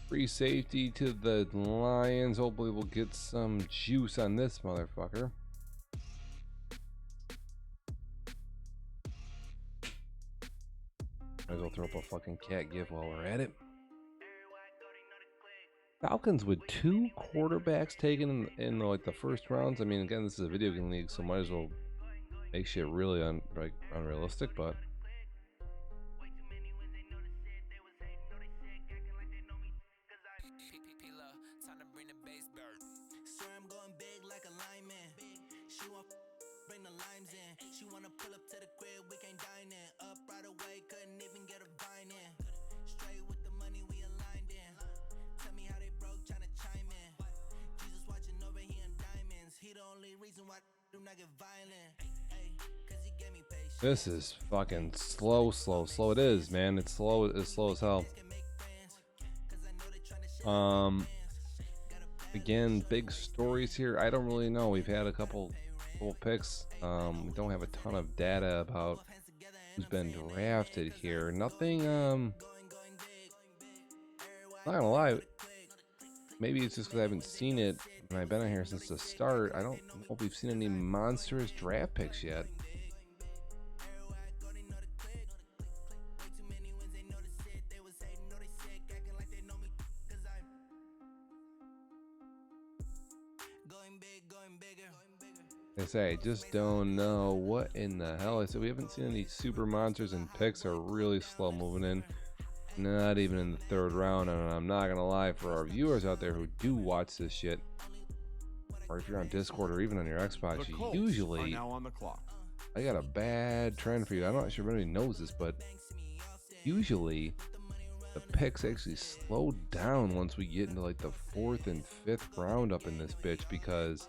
Free safety to the Lions. Hopefully we'll get some juice on this motherfucker. Might as well throw up a fucking cat gif while we're at it. Falcons with 2 quarterbacks taken in like the first rounds. I mean, again, this is a video game league, so might as well make shit really unrealistic, but this is fucking slow. It is, man. It's slow as hell. Again, big stories here. I don't really know. We've had a couple picks. We don't have a ton of data about who's been drafted here. Nothing, not gonna lie. Maybe it's just because I haven't seen it and I've been on here since the start. I don't know if we've seen any monstrous draft picks yet. I say, I just don't know what in the hell. I said we haven't seen any super monsters, and picks are really slow moving in. Not even in the 3rd round, and I'm not gonna lie, for our viewers out there who do watch this shit, or if you're on Discord or even on your Xbox, The you Colts usually, are now on the clock. I got a bad trend for you. I'm not sure if anybody knows this, but usually the picks actually slow down once we get into like the 4th and 5th round up in this bitch, because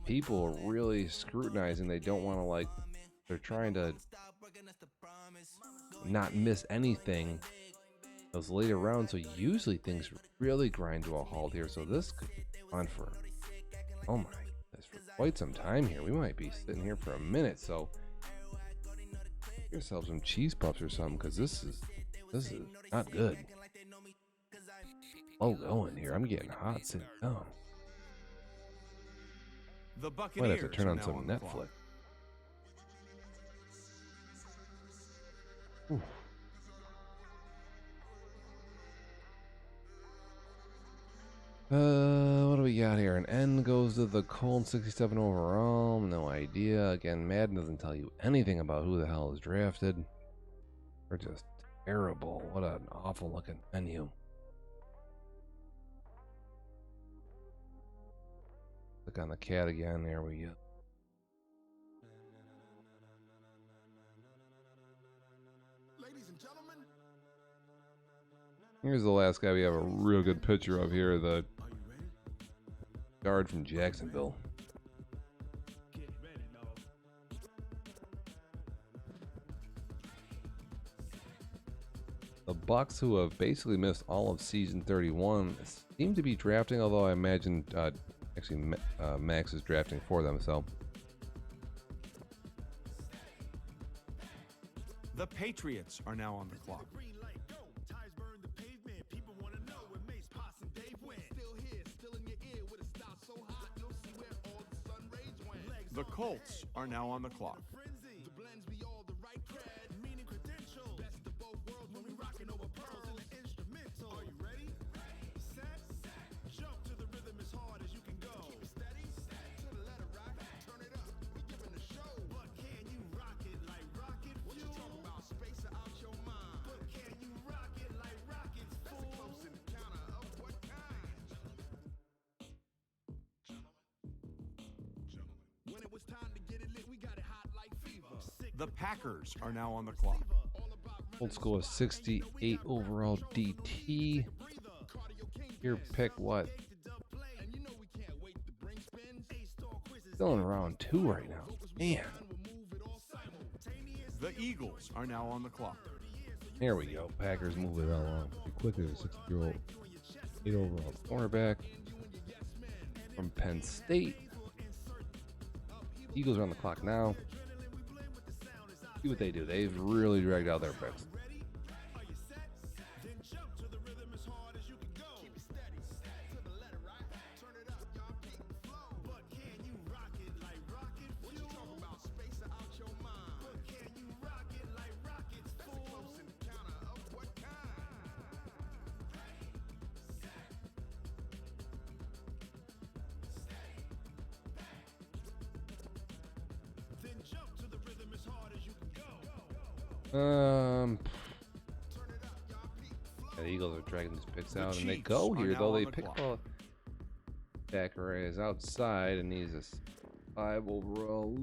people are really scrutinizing. They don't want to, like, they're trying to not miss anything those later rounds, so usually things really grind to a halt here. So this could be on for, oh my goodness, for quite some time here. We might be sitting here for a minute, so get yourself some cheese puffs or something, because this is not good. Oh, going here. I'm getting hot sitting down. The Might Buccaneers have to turn are on now some on the Netflix. clock. Whew. What do we got here? An N goes to the Colts, 67 overall. No idea. Again, Madden doesn't tell you anything about who the hell is drafted. They're just terrible. What an awful looking menu. Click on the cat again. There we go. Ladies and gentlemen, Here's the last guy we have a real good picture of here. The guard from Jacksonville. The Bucks, who have basically missed all of season 31, seem to be drafting, although I imagine actually Max is drafting for them. So The Patriots are now on the clock. green light go. Tires burn the pavement. People want to know where Mace, Pops, and Dave went. Still here, still in your ear with a style so hot, you'll see where all the sun rays went. Legs The Colts are now on the clock. frenzy. The blends be all the right cred, meaning credentials. Best of both worlds when we rocking over pearls in the instrumental. Are you ready? Set. Jump to the rhythm as hard as you can go. Keep it steady. To the letter rock. Turn it up. We giving the show. But can you rock it like rocket fuel? What you talking about? Space out your mind. But can you rock it like rockets, fool? That's a close encounter of what kind? When it was time to get it lit, we got it hot like fever. The Packers are now on the clock. old school is 68 overall DT. Here, pick what? Still in round 2 right now. Man, The Eagles are now on the clock. there we go. Packers move it along pretty quickly. The 60-year-old, 8 overall cornerback from Penn State. Eagles are on the clock now. See what they do. They've really dragged out their picks. Yeah, the Eagles are dragging these picks out, and they Chiefs go are here now though. on They the pick clock. up Zachariah is outside, and he's a 5 overall.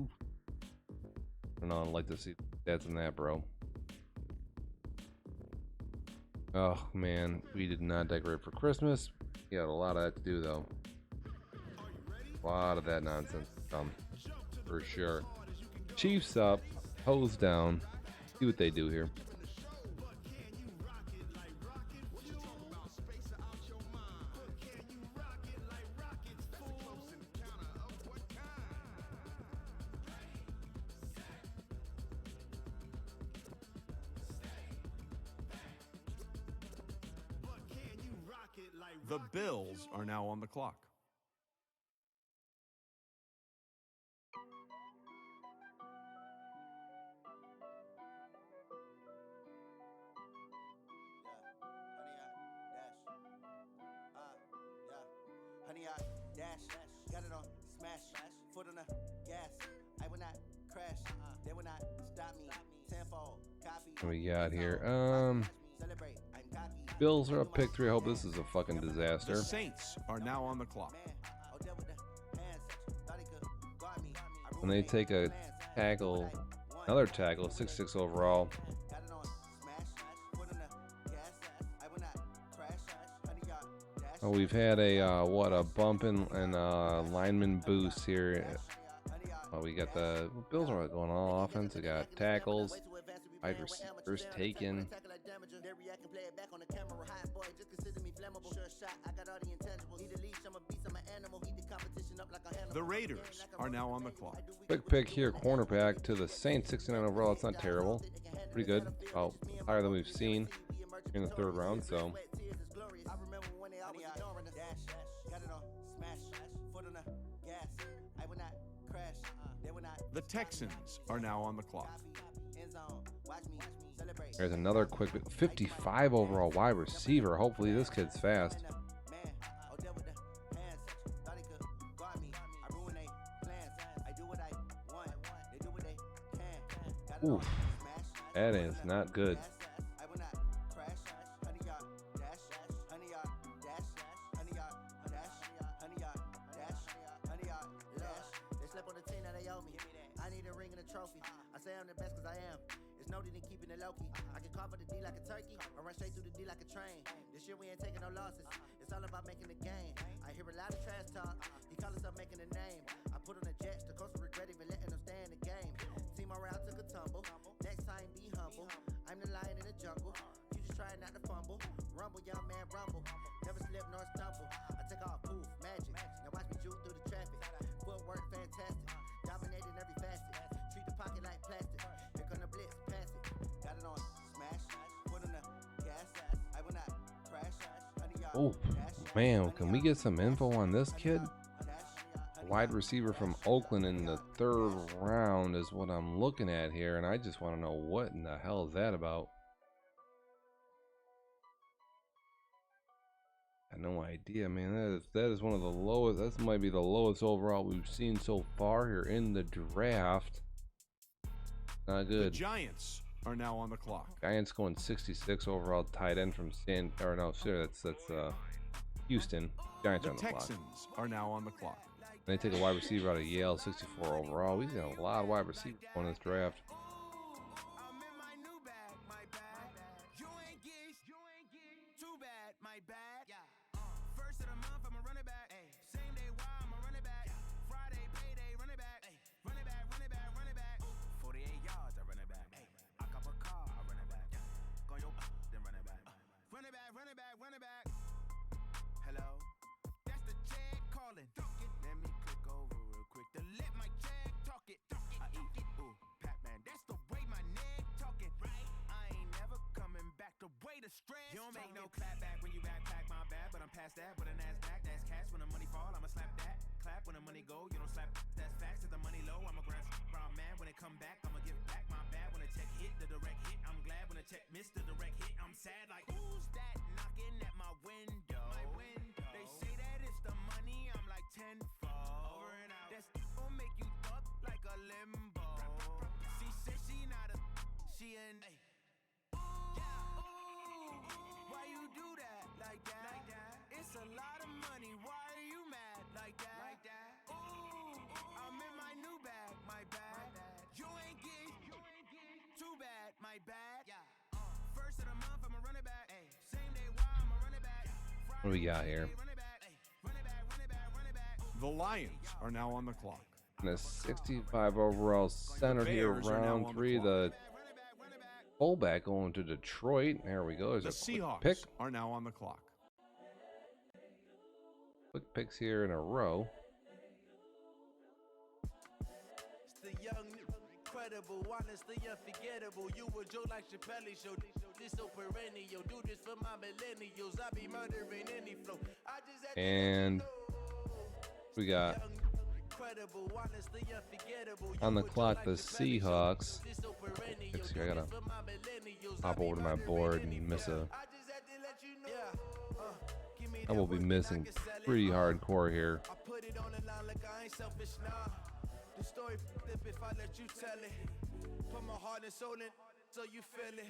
I don't know. I'd like to see stats in that, bro. Oh man, we did not decorate for Christmas. We got a lot of that to do though. A lot of that nonsense to come, for sure. Chiefs up, hose down. See what they do here. The Bills are now on the clock. Honey, I dash, got it on smash, foot on the gas. I will not crash, they will not stop me. Tenfold, copy. What we got here? Celebrate, I'm cocky. Bills are up pick 3. I hope this is a fucking disaster. The Saints are now on the clock. When they take a tackle, another tackle, 6'6" overall. Oh, we've had a what, a bump in lineman boost here. Oh, we got the Bills are going all offense. We got tackles, wide receivers taken. The Raiders are now on the clock. Quick pick here, cornerback to the Saints, 69 overall. It's not terrible. Pretty good. Oh, higher than we've seen in the 3rd round, so. The Texans are now on the clock. End zone, watch me celebrate. There's another quick 55 overall wide receiver. Hopefully this kid's fast. Man, oh, there with the hands. Thought he could guard me. I ruin they plans. I do what I want. They do what they can. Got it Oof, smash. that is not good. I will not crash. 100-yard dash. 100-yard dash. 100-yard dash. 100-yard dash. 100-yard dash. They slept on the team that they owe me. I need a ring and a trophy. I say I'm the best cause I am. It's noted in keeping it low key. I can cover the D like a turkey or run straight through the D like a train. This year we ain't taking no losses. It's all about making the game. I hear a lot of trash talk. He call us up making a name. I put on the jets. The coach will regret even letting them stay in the game. Team morale took a tumble. Next time be humble. I'm the lion in the jungle. You just trying not to fumble. Rumble, young man, rumble. Never slip nor stumble. I take off, poof, magic. Now watch me juke through the traffic. Footwork fantastic. Dominating every facet. Treat the pocket like plastic. Here come the blitz, pass it. Got it on smash. Foot on the gas. I will not crash. 100-yard Oh, dash. man, can we get some info on this kid? Wide receiver from Oakland in the 3rd round is what I'm looking at here, and I just want to know what in the hell is that about. I have no idea, man. That is one of the lowest. That might be the lowest overall we've seen so far here in the draft. Not The good. Giants are now on the clock. Giants going 66 overall, tight end from that's Houston. Giants The are on the clock. Texans are now on the clock. They take a wide receiver out of Yale, 64 overall. We've got a lot of wide receivers on this draft. I'm in my new bag, my bad. You ain't geese, too bad, my bad. First of the month, I'm a running back. Same day, why I'm a running back. Friday, payday, running back. Running back, running back, running back. 48 yards, I run it back. I cop a car, I run it back. Go yo, then run it back. Run it back, run it back, run it back. Hello, that's the check calling. Let me click over real quick to let my check talk it. I eat it, ooh, Pac-Man. That's the way my neck talking. Right, I ain't never coming back. The way the stress. You don't make no clap back when you backpack, my bad. But I'm past that. But a NASDAQ, that's cash. When the money fall, I'ma slap that. Clap when the money go, you don't slap. That's facts. If the money low, I'ma grab brown man. When it come back, I'ma give back my bad. When the check hit, the direct hit. I'm glad when the check missed the direct hit. I'm sad like who's that knocking at my window? My window. They say that it's the money. I'm like tenfold. Over and out. That's gon' make you up like a limbo. She said she not a. She an. Why you do that like that? Like that? It's a lot of money. Why are you mad like that? Like that? Ooh, I'm in my new bag, my bad. You ain't geese, too bad, my bad. First of the month, I'm a running back. Same day, why I'm a running back. What do we got here? Running back, running back, running back, running back. The Lions are now on the clock. And a 65 overall center here, Bears are now round on the 3. clock. The fullback going to Detroit. There we go. The There's a quick Seahawks pick. are now on the clock. Quick picks here in a row. It's the young, incredible, honestly unforgettable. You a Joe like Chappelle show. This so perennial. Do this for my millennials. I be murdering any flow. I just had to And we got incredible, honestly unforgettable. on the clock the Seahawks. Picks here. I gotta hop over to my board and miss a. I will be missing pretty hardcore here. I put it on the line like I ain't selfish, nah. The story flip if I let you tell it. Put my heart and soul in so you feel it.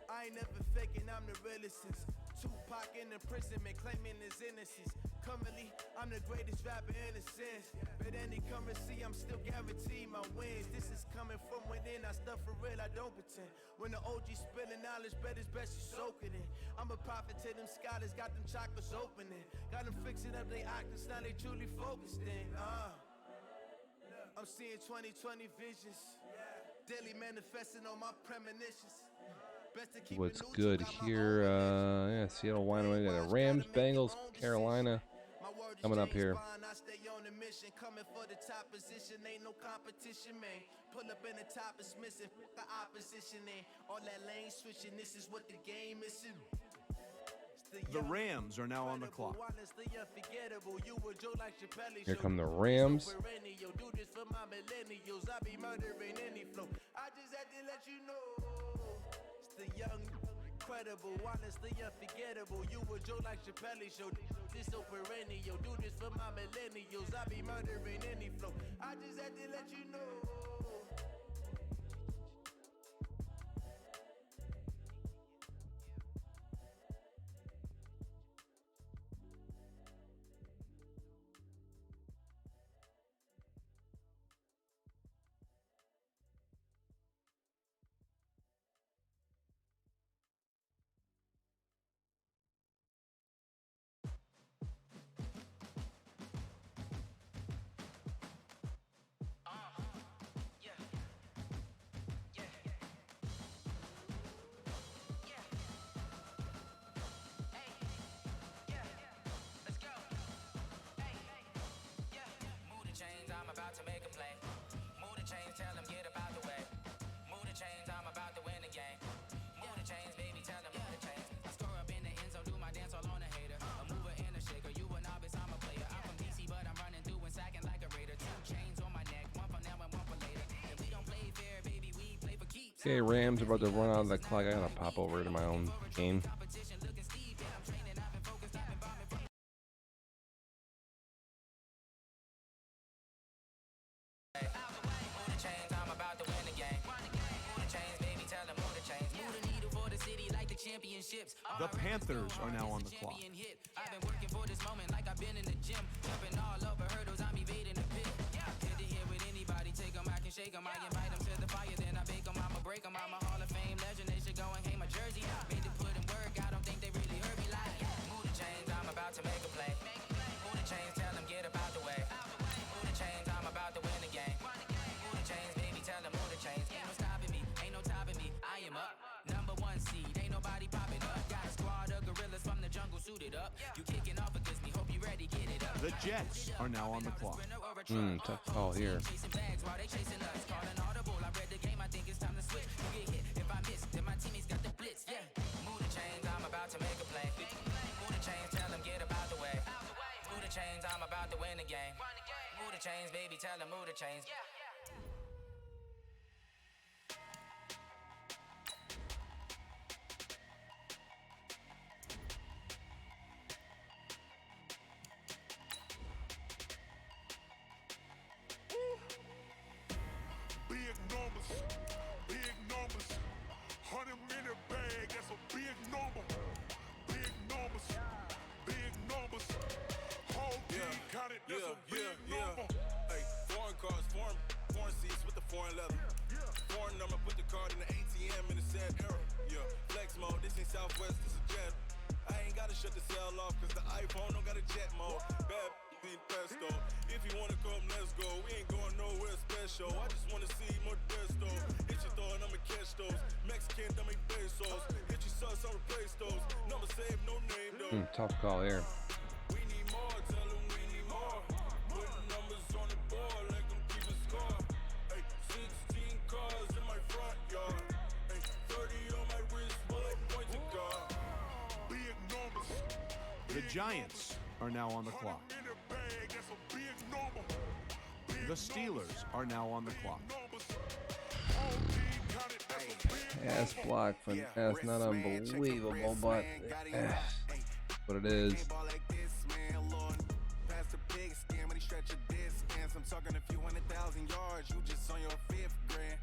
I ain't never faking, I'm the realest since Tupac in imprisonment, claiming his innocence. Currently, I'm the greatest rapper in a sense. But any currency, I'm still guaranteed my wins. This is coming from within, I stuff for real, I don't pretend. When the OG spilling knowledge, bet it's best you soak it in. I'm a prophet to them scholars, got them chakras opening. Got them fixing up they octaves, now they truly focused in. I'm seeing 2020 visions. Daily manifesting on my premonitions. What's good here? Yeah, Seattle, Wyoming. The Rams, Bengals, Carolina coming up here. I stay on the mission, coming for the top position. Ain't no competition, man. Pull up in the top is missing. The opposition in. All that lane switching. This is what the game is. The Rams are now on the clock. Here come the Rams. Do this for my millennials. I be murdering any flow. I just had to let you know. It's the young, incredible, honestly unforgettable. You a Joe like Chappelle show. This so perennial. Do this for my millennials. I be murdering any flow. I just had to let you know. Okay, Rams are about to run out of the clock. I gotta pop over to my own game. The Panthers are now on the clock. I've been working for this moment like I've been in the gym. Jumping all over hurdles, I'm evading the pit. Hit the hit with anybody, take them, I can shake them. I invite them to the fire, then I bake them. I'ma break them. I'm a Hall of Fame legend, they should go and hang my jersey. Made to put in work, I don't think they really heard me like. Move the chains, I'm about to make a play. Move the chains, tell them get about the way. Move the chains, I'm about to win the game. Move the chains, baby, tell them move the chains. Ain't no stopping me, ain't no topping me. I am up, number one seed, ain't nobody popping up. Got a squad of gorillas from the jungle suited up. You kicking off against me, hope you ready, get it up. The Jets are now on the clock. Tough call here. Chasing flags while they chasing us. Calling audible, I read the game, I think it's time to switch. You get hit if I miss, then my teammates got the blitz. Yeah, move the chains, I'm about to make a play. Move the chains, tell them get about the way. Move the chains, I'm about to win the game. Move the chains, baby, tell them move the chains. Big numbers, big numbers. 100 minute bag, that's a big number. Big numbers, big numbers. Whole team counted, that's a big number. Hey, foreign cars, foreign seats with the foreign leather. Foreign number, put the card in the ATM in the sad era. Yeah, flex mode, this ain't Southwest, this is jet. I ain't gotta shut the cell off, cause the iPhone don't got a jet mode. Bad need pesto. If you wanna come, let's go. We ain't going nowhere special. I just wanna see more desto. Hit your thought, I'ma catch those. Mexican, dummy pesos. Hit your sus, I'll replace those. Number save, no name though. Tough call here. We need more, tell them we need more. Putting numbers on the board like them keep a score. Hey, 16 cars in my front yard. Hey, 30 on my wrist, bullet point to God. Big numbers. The Giants are now on the clock. Minute bag, that's a big number. Big The Steelers are now on the clock. numbers. Whole team counted, that's a big Pass block for that's not unbelievable, but what it is. Ball like this, man, Lord. Pass the big skin when he stretch your distance. I'm talking a few 100,000 yards. You just on your fifth grand.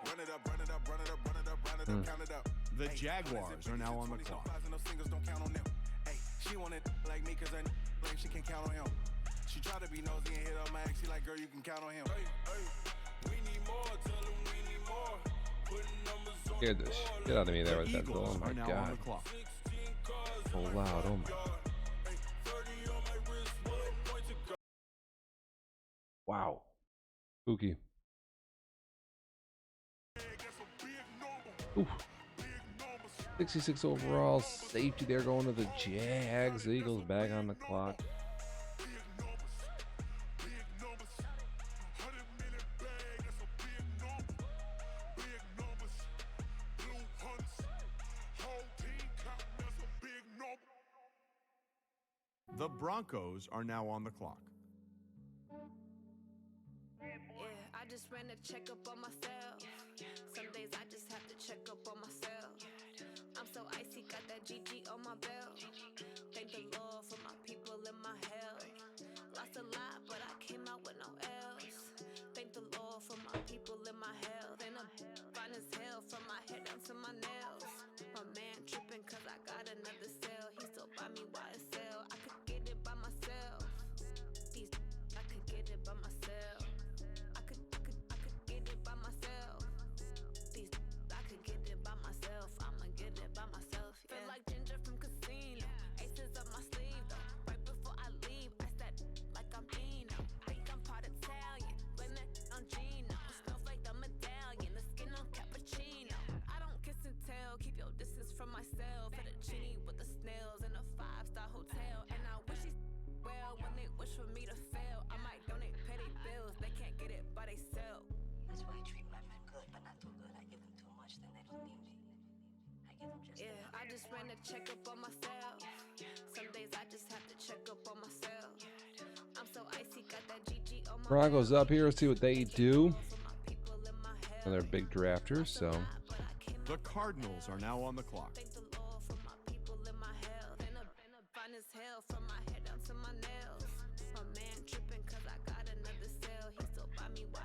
Run it up, run it up, run it up, run it up, run it up, count it up. The Jaguars are now on the clock. No singles, don't count on them. Hey, she wanted like me cause I like she can count on him. She tried to be nosy and hit up my ex. She like, girl, you can count on him. Hey, hey, we need more, tell them we need more. Putting numbers on Scared the shit out of me there The with that goal. Eagles Oh my are now on god. the clock. 16 cars So loud. Oh my. Hey, 30 on my wrist, bullet point to God. Wow. Spooky. bag, that's a big number. Oof. 66 overall. Safety there going to the Jags. The Eagles back on the clock. Big numbers, big numbers. 100 minute bag, that's a big number. Big numbers, blue hunts. Whole team counting, that's a big number. The Broncos are now on the clock. Yeah, I just just ran a checkup on myself. Some days I just have to check up on myself. I'm so icy, got that GG on my belt. Thank the Lord for my people in my health. Lost a lot, but I came out with no L's. Thank the Lord for my people in my health. And I'm fine as hell from my head down to my nails. My man tripping cause I got another cell. He still buy me YSL. I could get it by myself. These I could get it by myself. I could get it by myself. These I could get it by myself. I'ma get it by myself. Yeah. Feel like Ginger from Casino. Aces up my sleeve though. Right before I leave, I said like I'm Dino. Think I'm part Italian. Blame it on Gino. Snowflake the medallion. The skin on cappuccino. I don't kiss and tell. Keep your distance from myself. Fettuccine with the snails in a 5-star hotel. And I wish these well when they wish for me to fail. I might donate petty bills. They can't get it by they self. That's why I treat my men good, but not too good. I give them too much, then they don't need me. I give them just enough. I just ran a checkup on myself. Some days I just have to check up on myself. I'm so icy, got that GG on my Broncos up here. See what they do. And they're big drafters, so The Cardinals are now on the clock. Thank the Lord for my people in my health. And I'm fine as hell from my head down to my nails. My man tripping cause I got another cell. He still buy me why.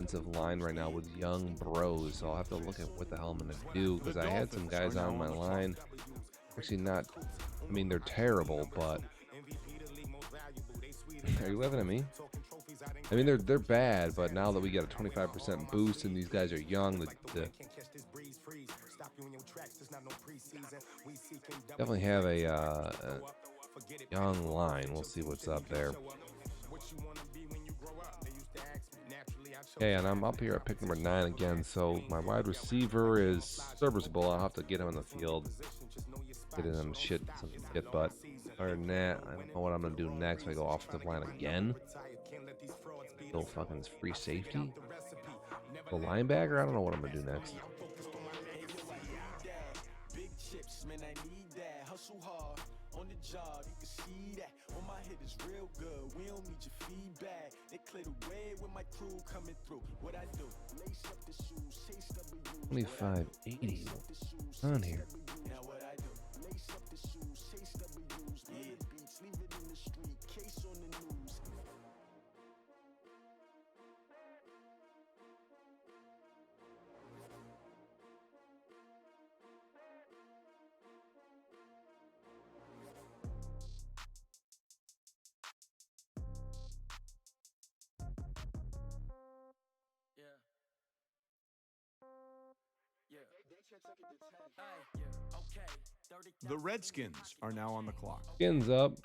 offensive line right now with young bros, so I'll have to look at what the hell I'm gonna do, because I had some guys on my line. Actually, not. I mean, they're terrible, but are you laughing at me? I mean, they're bad, but now that we got a 25% boost and these guys are young, the definitely have a young line. We'll see what's up there. Okay, and I'm up here at pick number 9 again, so my wide receiver is serviceable. I'll have to get him in the field, get in some shit, but other than that, I don't know what I'm going to do next if I go offensive line again. No fucking free safety. The linebacker, I don't know what I'm going to do next. Big chips, man, I need that. Hustle hard on the job, you can see that. On my head is real good. We don't need your feedback. They clear the way with my crew coming through. What I do? Lace up the shoes, chase W. 2580 on here. Now what I do? Lace up the shoes, chase W's. Yeah, beats, leave it in the street, case on the news. The Redskins are now on the clock. Skins up.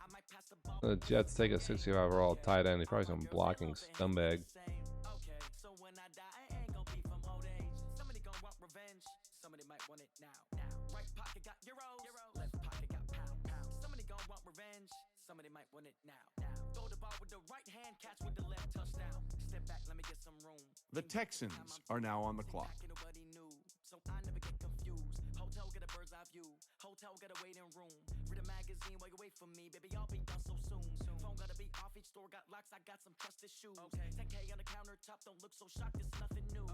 The Jets take a 65 overall tight end. He's probably some blocking scumbag. Okay, so when I die, I ain't gonna be from old age. Somebody gonna want revenge. Somebody might want it now. Right pocket got euros. Left pocket got pound. Somebody gonna want revenge. Somebody might want it now. Throw the ball with the right hand, catch with the left, touchdown. Step back, let me get some room. The Texans are now on the clock. Nobody knew, so I never get confused. Hotel get a bird's eye view. Hotel get a waiting room. Read a magazine while you wait for me, baby. I'll be done so soon. Phone gotta be off. Each store got locks. I got some trusted shoes. 10K on the countertop. Don't look so shocked. It's nothing new.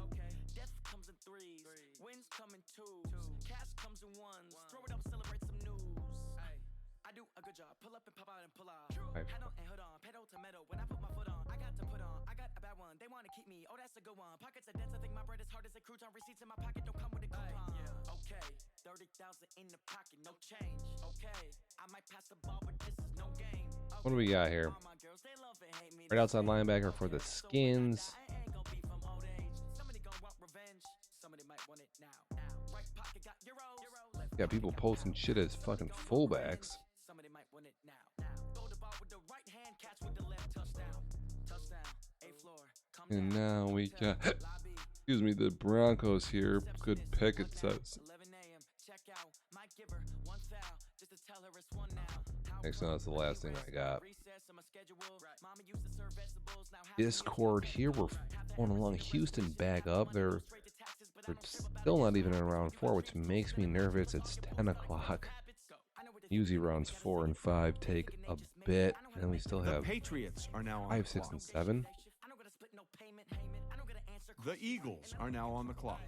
Death comes in threes. Wins come in twos. Cash comes in ones. Throw it up, celebrate some news. I do a good job. Pull up and pop out and pull out. Head on and hood on. Pedal to metal. When I put my foot on, I got to put on. I got a bad one. They want to keep me. Oh, that's a good one. Pockets are dense. I think my bread is hard as a crouton. Receipts in my pocket don't come with a coupon. Okay, 30,000 in the pocket, no change. Okay, I might pass the ball, but this is no game. What do we got here? Right outside linebacker for the Skins. Got people posting shit as fucking fullbacks. And now we got, excuse me, the Broncos here. Good pick, it says. Actually, that's the last thing I got. Discord here. We're going along. Houston back up. They're still not even in round 4, which makes me nervous. It's 10 o'clock. Usually rounds 4 and 5 take a bit, and then we still have The Patriots are now on 5, the 6, clock. and 7. The Eagles are now on the clock.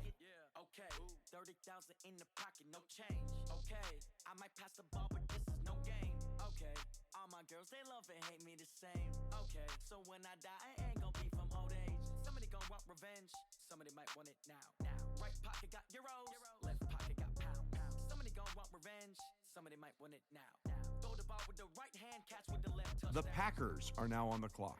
Okay, 30,000 in the pocket, no change. Okay, I might pass the ball, but this is no game. Okay, all my girls, they love and hate me the same. Okay, so when I die, I ain't gonna be from old age. Somebody gonna want revenge. Somebody might want it now. Right pocket got euros. Left pocket got pound. Somebody gonna want revenge. Somebody might want it now. Throw the ball with the right hand, catch with the left. The Packers are now on the clock.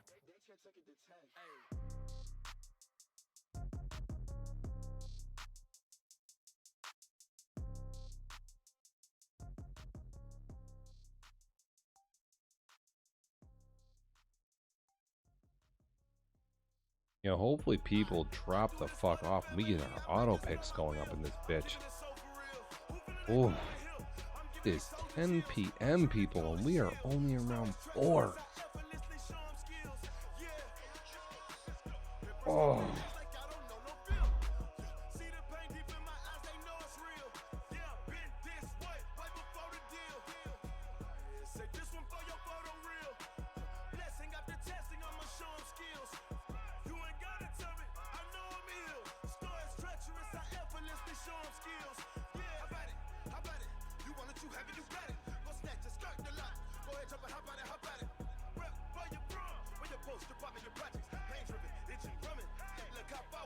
You know, hopefully people drop the fuck off. We get our auto picks going up in this bitch. Oh, it is 10 p.m. people, and we are only around 4. Oh. Post your projects, pain driven, itching, drumming. Look how far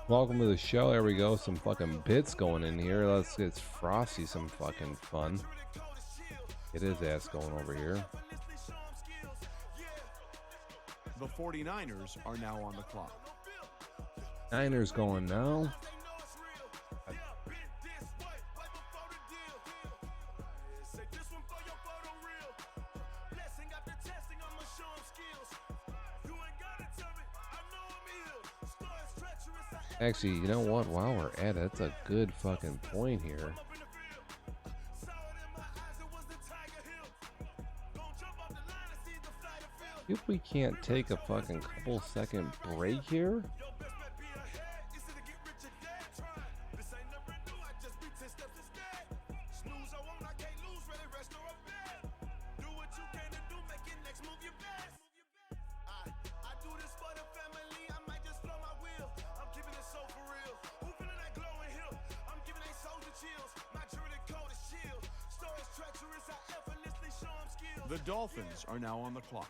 Welcome to the show. There we go. Some fucking bits going in here. Let's get Frosty some fucking fun. Get his ass going over here. The 49ers are now on the clock. Niners going now. Actually, you know what? While we're at it, that's a good fucking point here. If we can't take a fucking couple second break here. The Dolphins are now on the clock.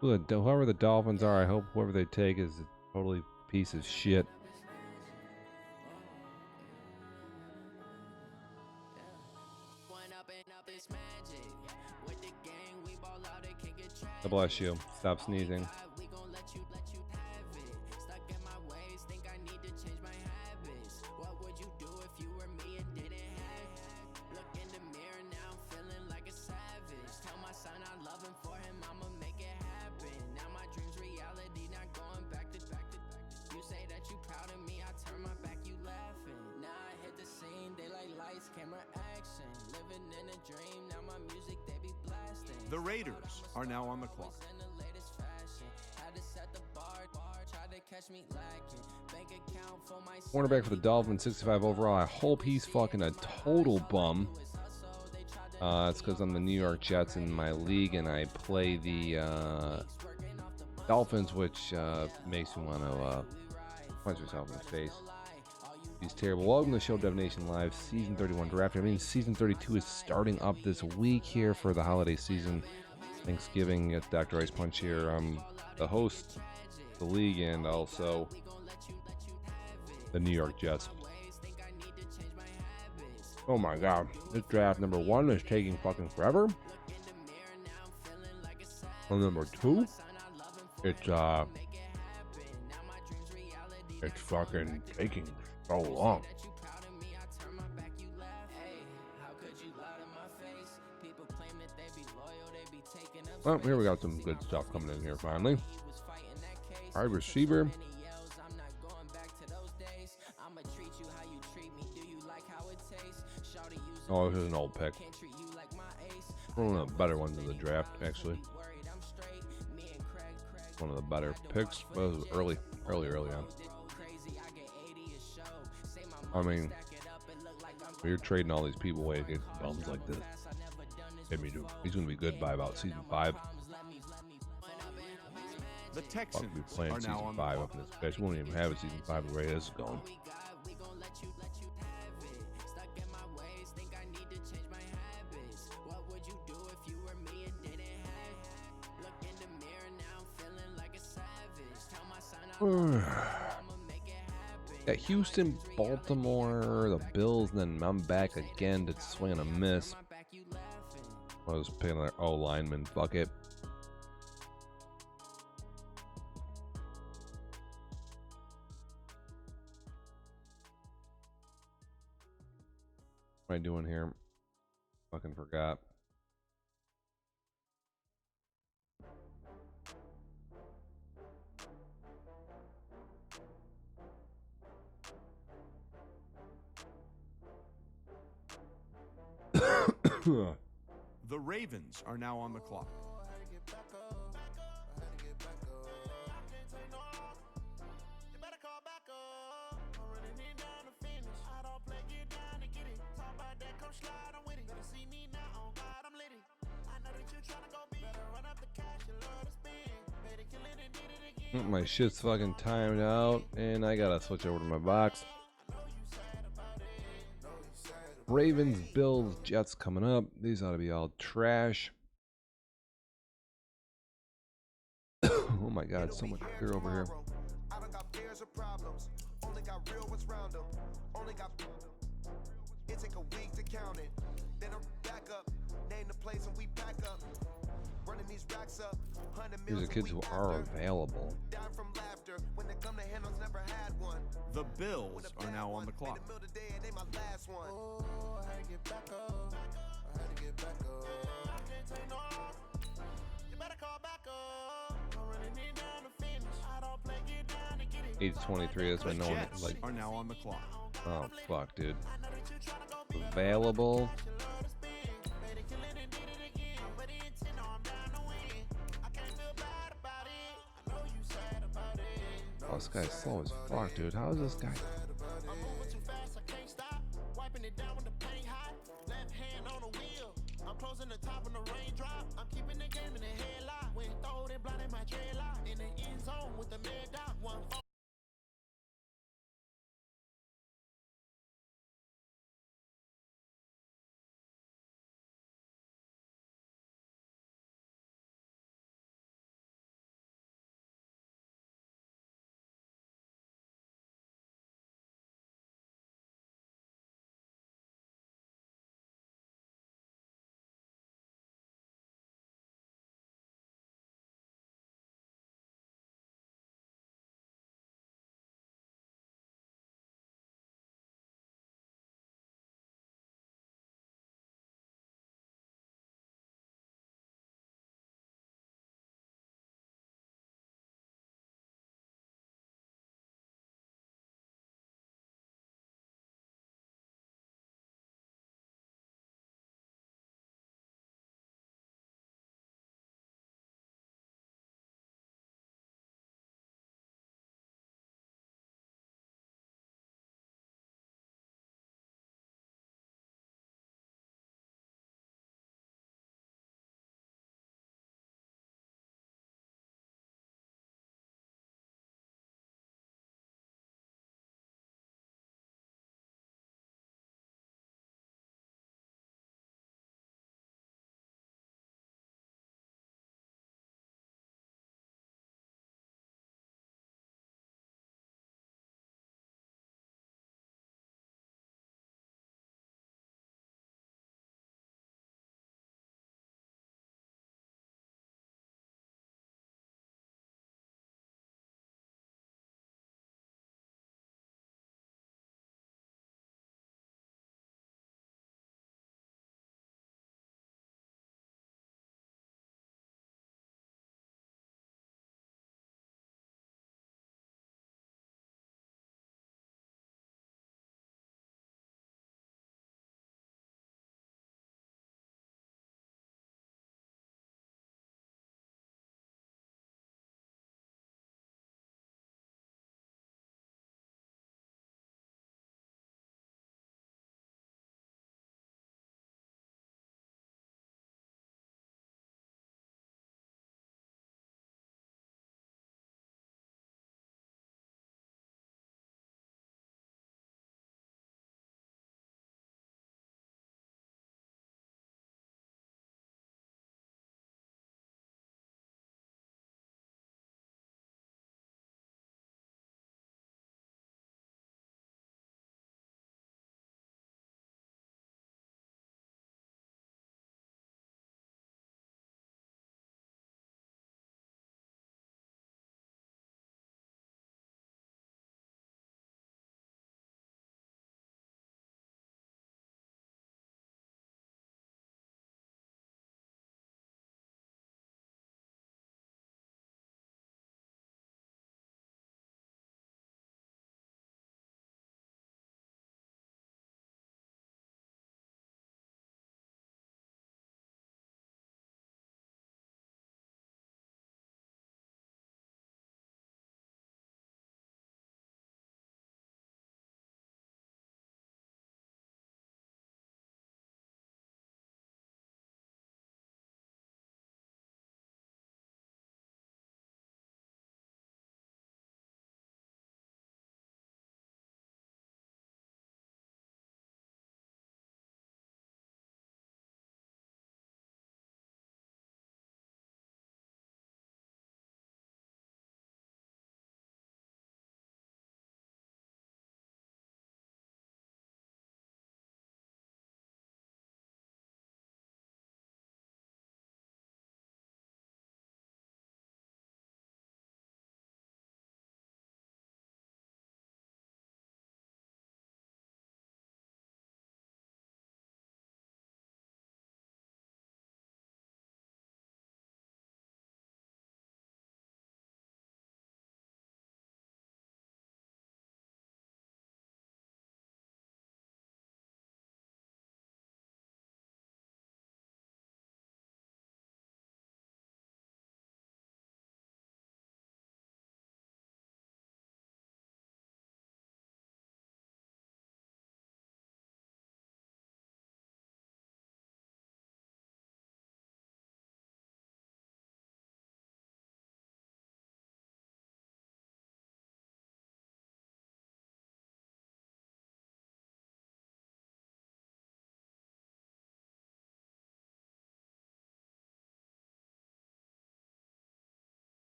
Whoever the Dolphins are, I hope whoever they take is a totally piece of shit. God bless you. Stop sneezing. The Raiders are now on the clock. Cornerback for the Dolphins, 65 overall. I hope he's fucking a total bum. It's because I'm the New York Jets in my league and I play the Dolphins, which makes me want to punch myself in the face. He's terrible. Welcome to the show, Dev Nation Live, Season 31 Draft. I mean, Season 32 is starting up this week here for the holiday season. Thanksgiving at Dr. Ice Punch here. I'm the host of the league and also the New York Jets. Oh my god, this draft number 1 is taking fucking forever. On number 2, it's fucking taking so long. Well, here we got some good stuff coming in here finally. Wide receiver. Oh, this is an old pick. One of the better ones in the draft, actually. One of the better picks, but it was early on. I mean, when you're trading all these people away against bums like this, he's going to be good by about season 5. The Texans I'll be playing are now season on 5 the up clock. in this bitch. We won't even have a season 5 the way this is going. Yeah, Houston, Baltimore, the Bills, and then I'm back again to swing and a miss. I was picking their O lineman. Fuck it. What am I doing here? Fucking forgot. The Ravens are now on the clock. My shit's fucking timed out, and I gotta switch over to my box. Ravens, Bills, Jets coming up. These ought to be all trash. Oh my god, so much beer over here. I don't got fears or problems. Only got real what's round them. Only got. It take a week to count it. Then I'm back up. Name the place and we back up. Running these racks up. 100 These are mils kids a who week are after. available. Dying from laughter. When they come to handles, never had one. The Bills are now on the clock. Made a meal today and they my last one. Oh, I had to get back up. I had to get back up. I can't take no. You better call back up. I'm running it down to finish. I don't play get down to get it. 8:23. That's The why no one Jets like. are now on the clock. Oh fuck, dude. Available. Oh, this guy's slow as fuck, dude. How is this guy? I'm closing the top on the raindrop. I'm keeping the game in the headlock. When throw it blind in my dreadlock. In the end zone with the mad dot. 1-4.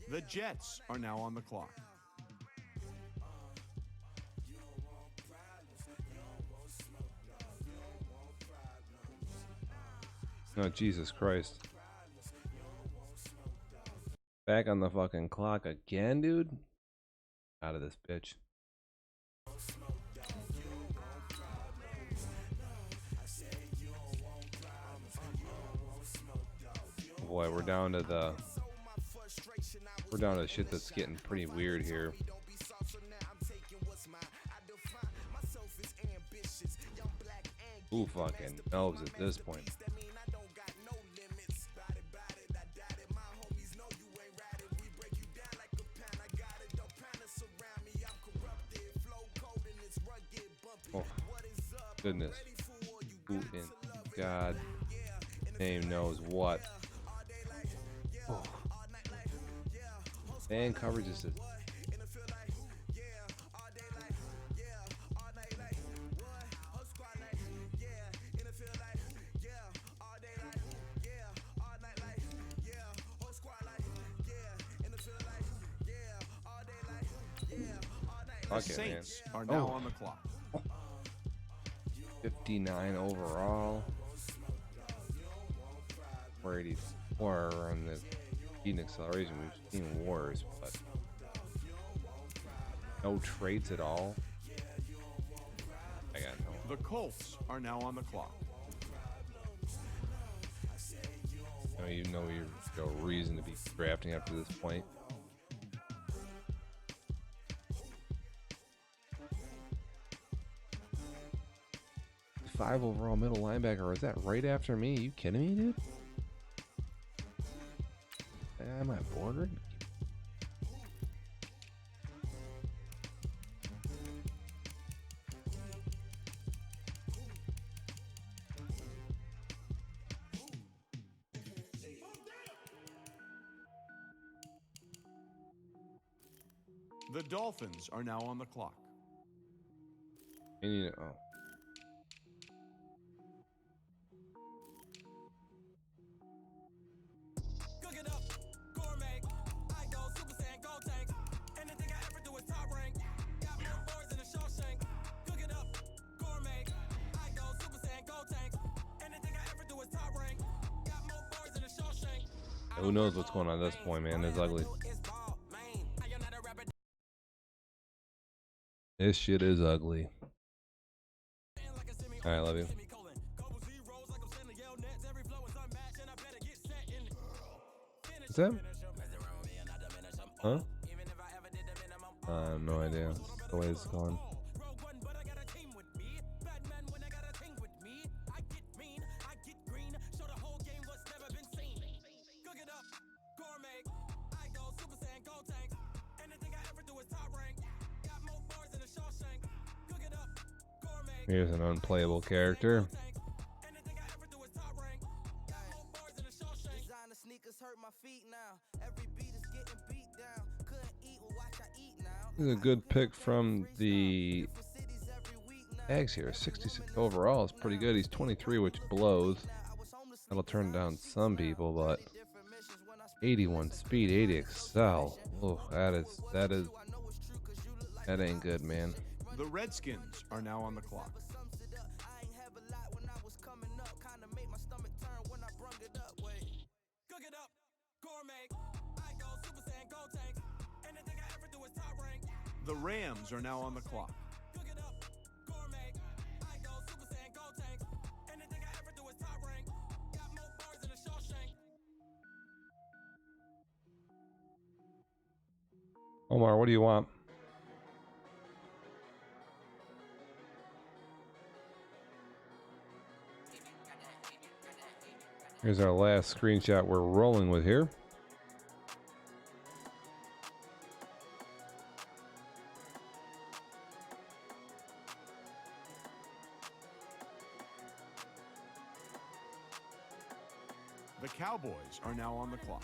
The Jets are now on the clock. Oh, Jesus Christ. Back on the fucking clock again, dude? Out of this bitch. Boy, we're down to the shit that's getting pretty weird here. Who fucking knows at this point? Oh, goodness. Who in God name knows what? Oh. Man coverage is a The Saints are now on the clock. 59 overall. 484 on the speed and acceleration. We've seen wars, but no traits at all. I got no. The Colts are now on the clock. You know you're no reason to be drafting after this point. 5 overall middle linebacker. Is that right after me? Are you kidding me, dude? Am I bordering? The Dolphins are now on the clock. Oh. Who knows what's going on at this point, man? It's ugly. This shit is ugly. Alright, love you. What's that? Huh? No idea. The way it's going. Here's an unplayable character. This is a good pick from the Jags here. 66 overall is pretty good. He's 23, which blows. That'll turn down some people, but 81 speed, 80 excel. Oh, that ain't good, man. The Redskins are now on the clock. The Rams are now on the clock. Omar, what do you want? Here's our last screenshot we're rolling with here. The Cowboys are now on the clock.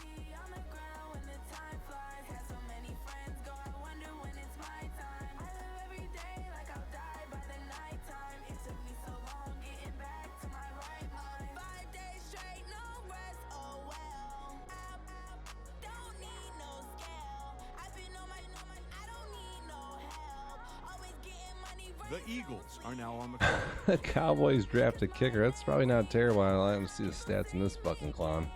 The Eagles are now on the clock. The Cowboys draft a kicker. That's probably not terrible. I like to see the stats in this fucking clown.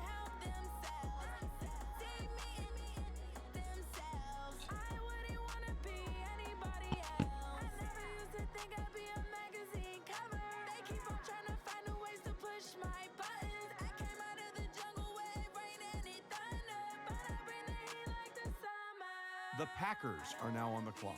The Packers are now on the clock.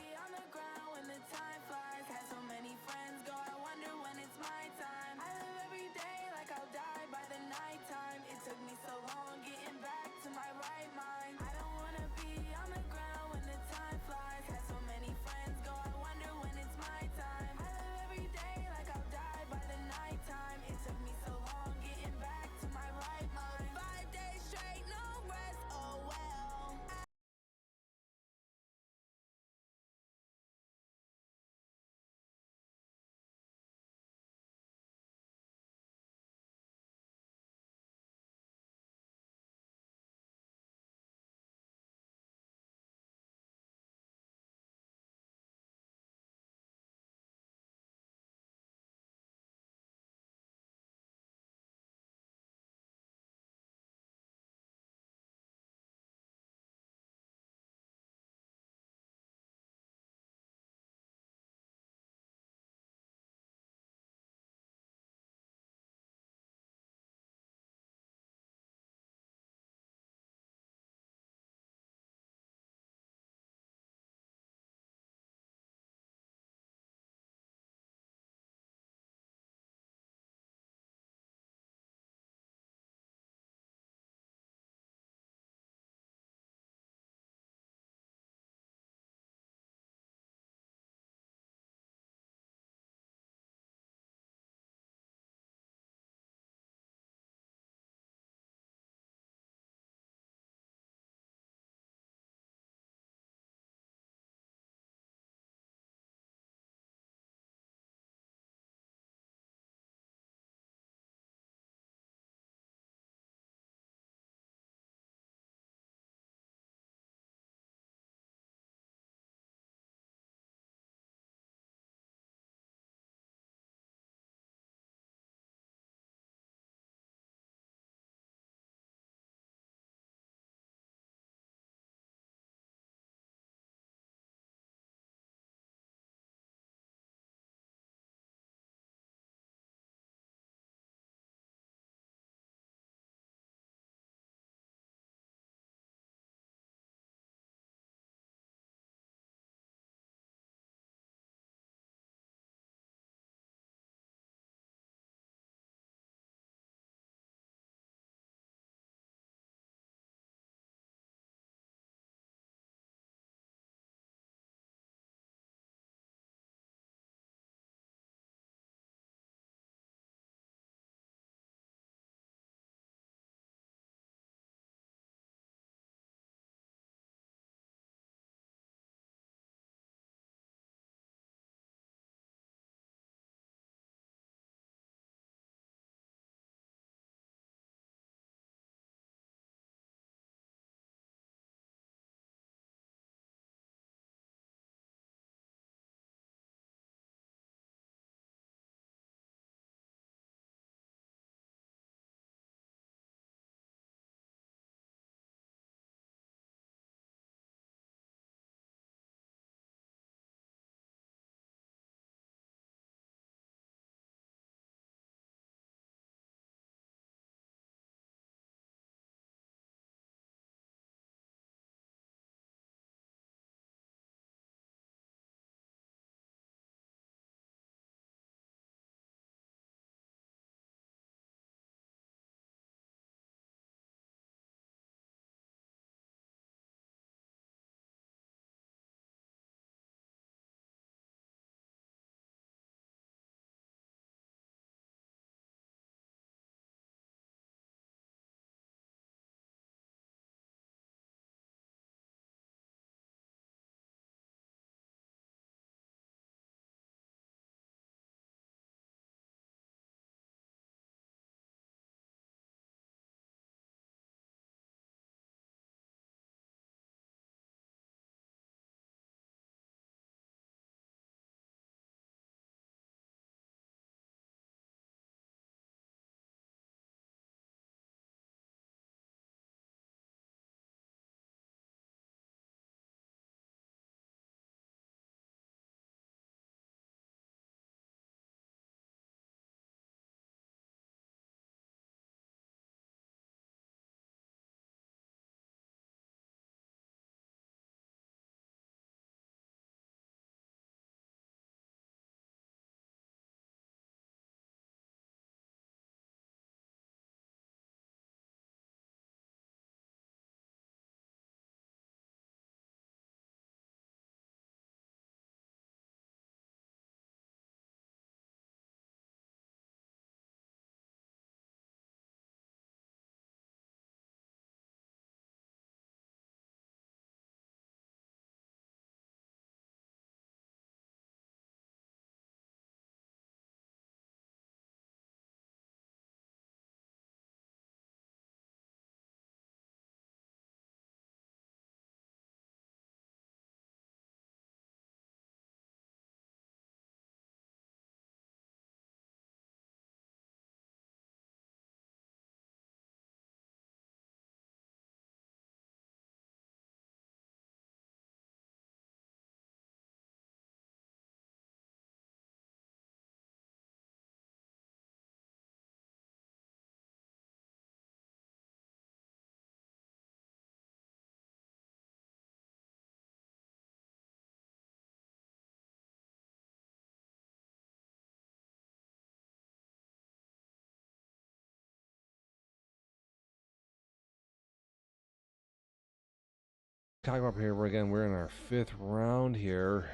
Talk up here again. We're in our 5th round here.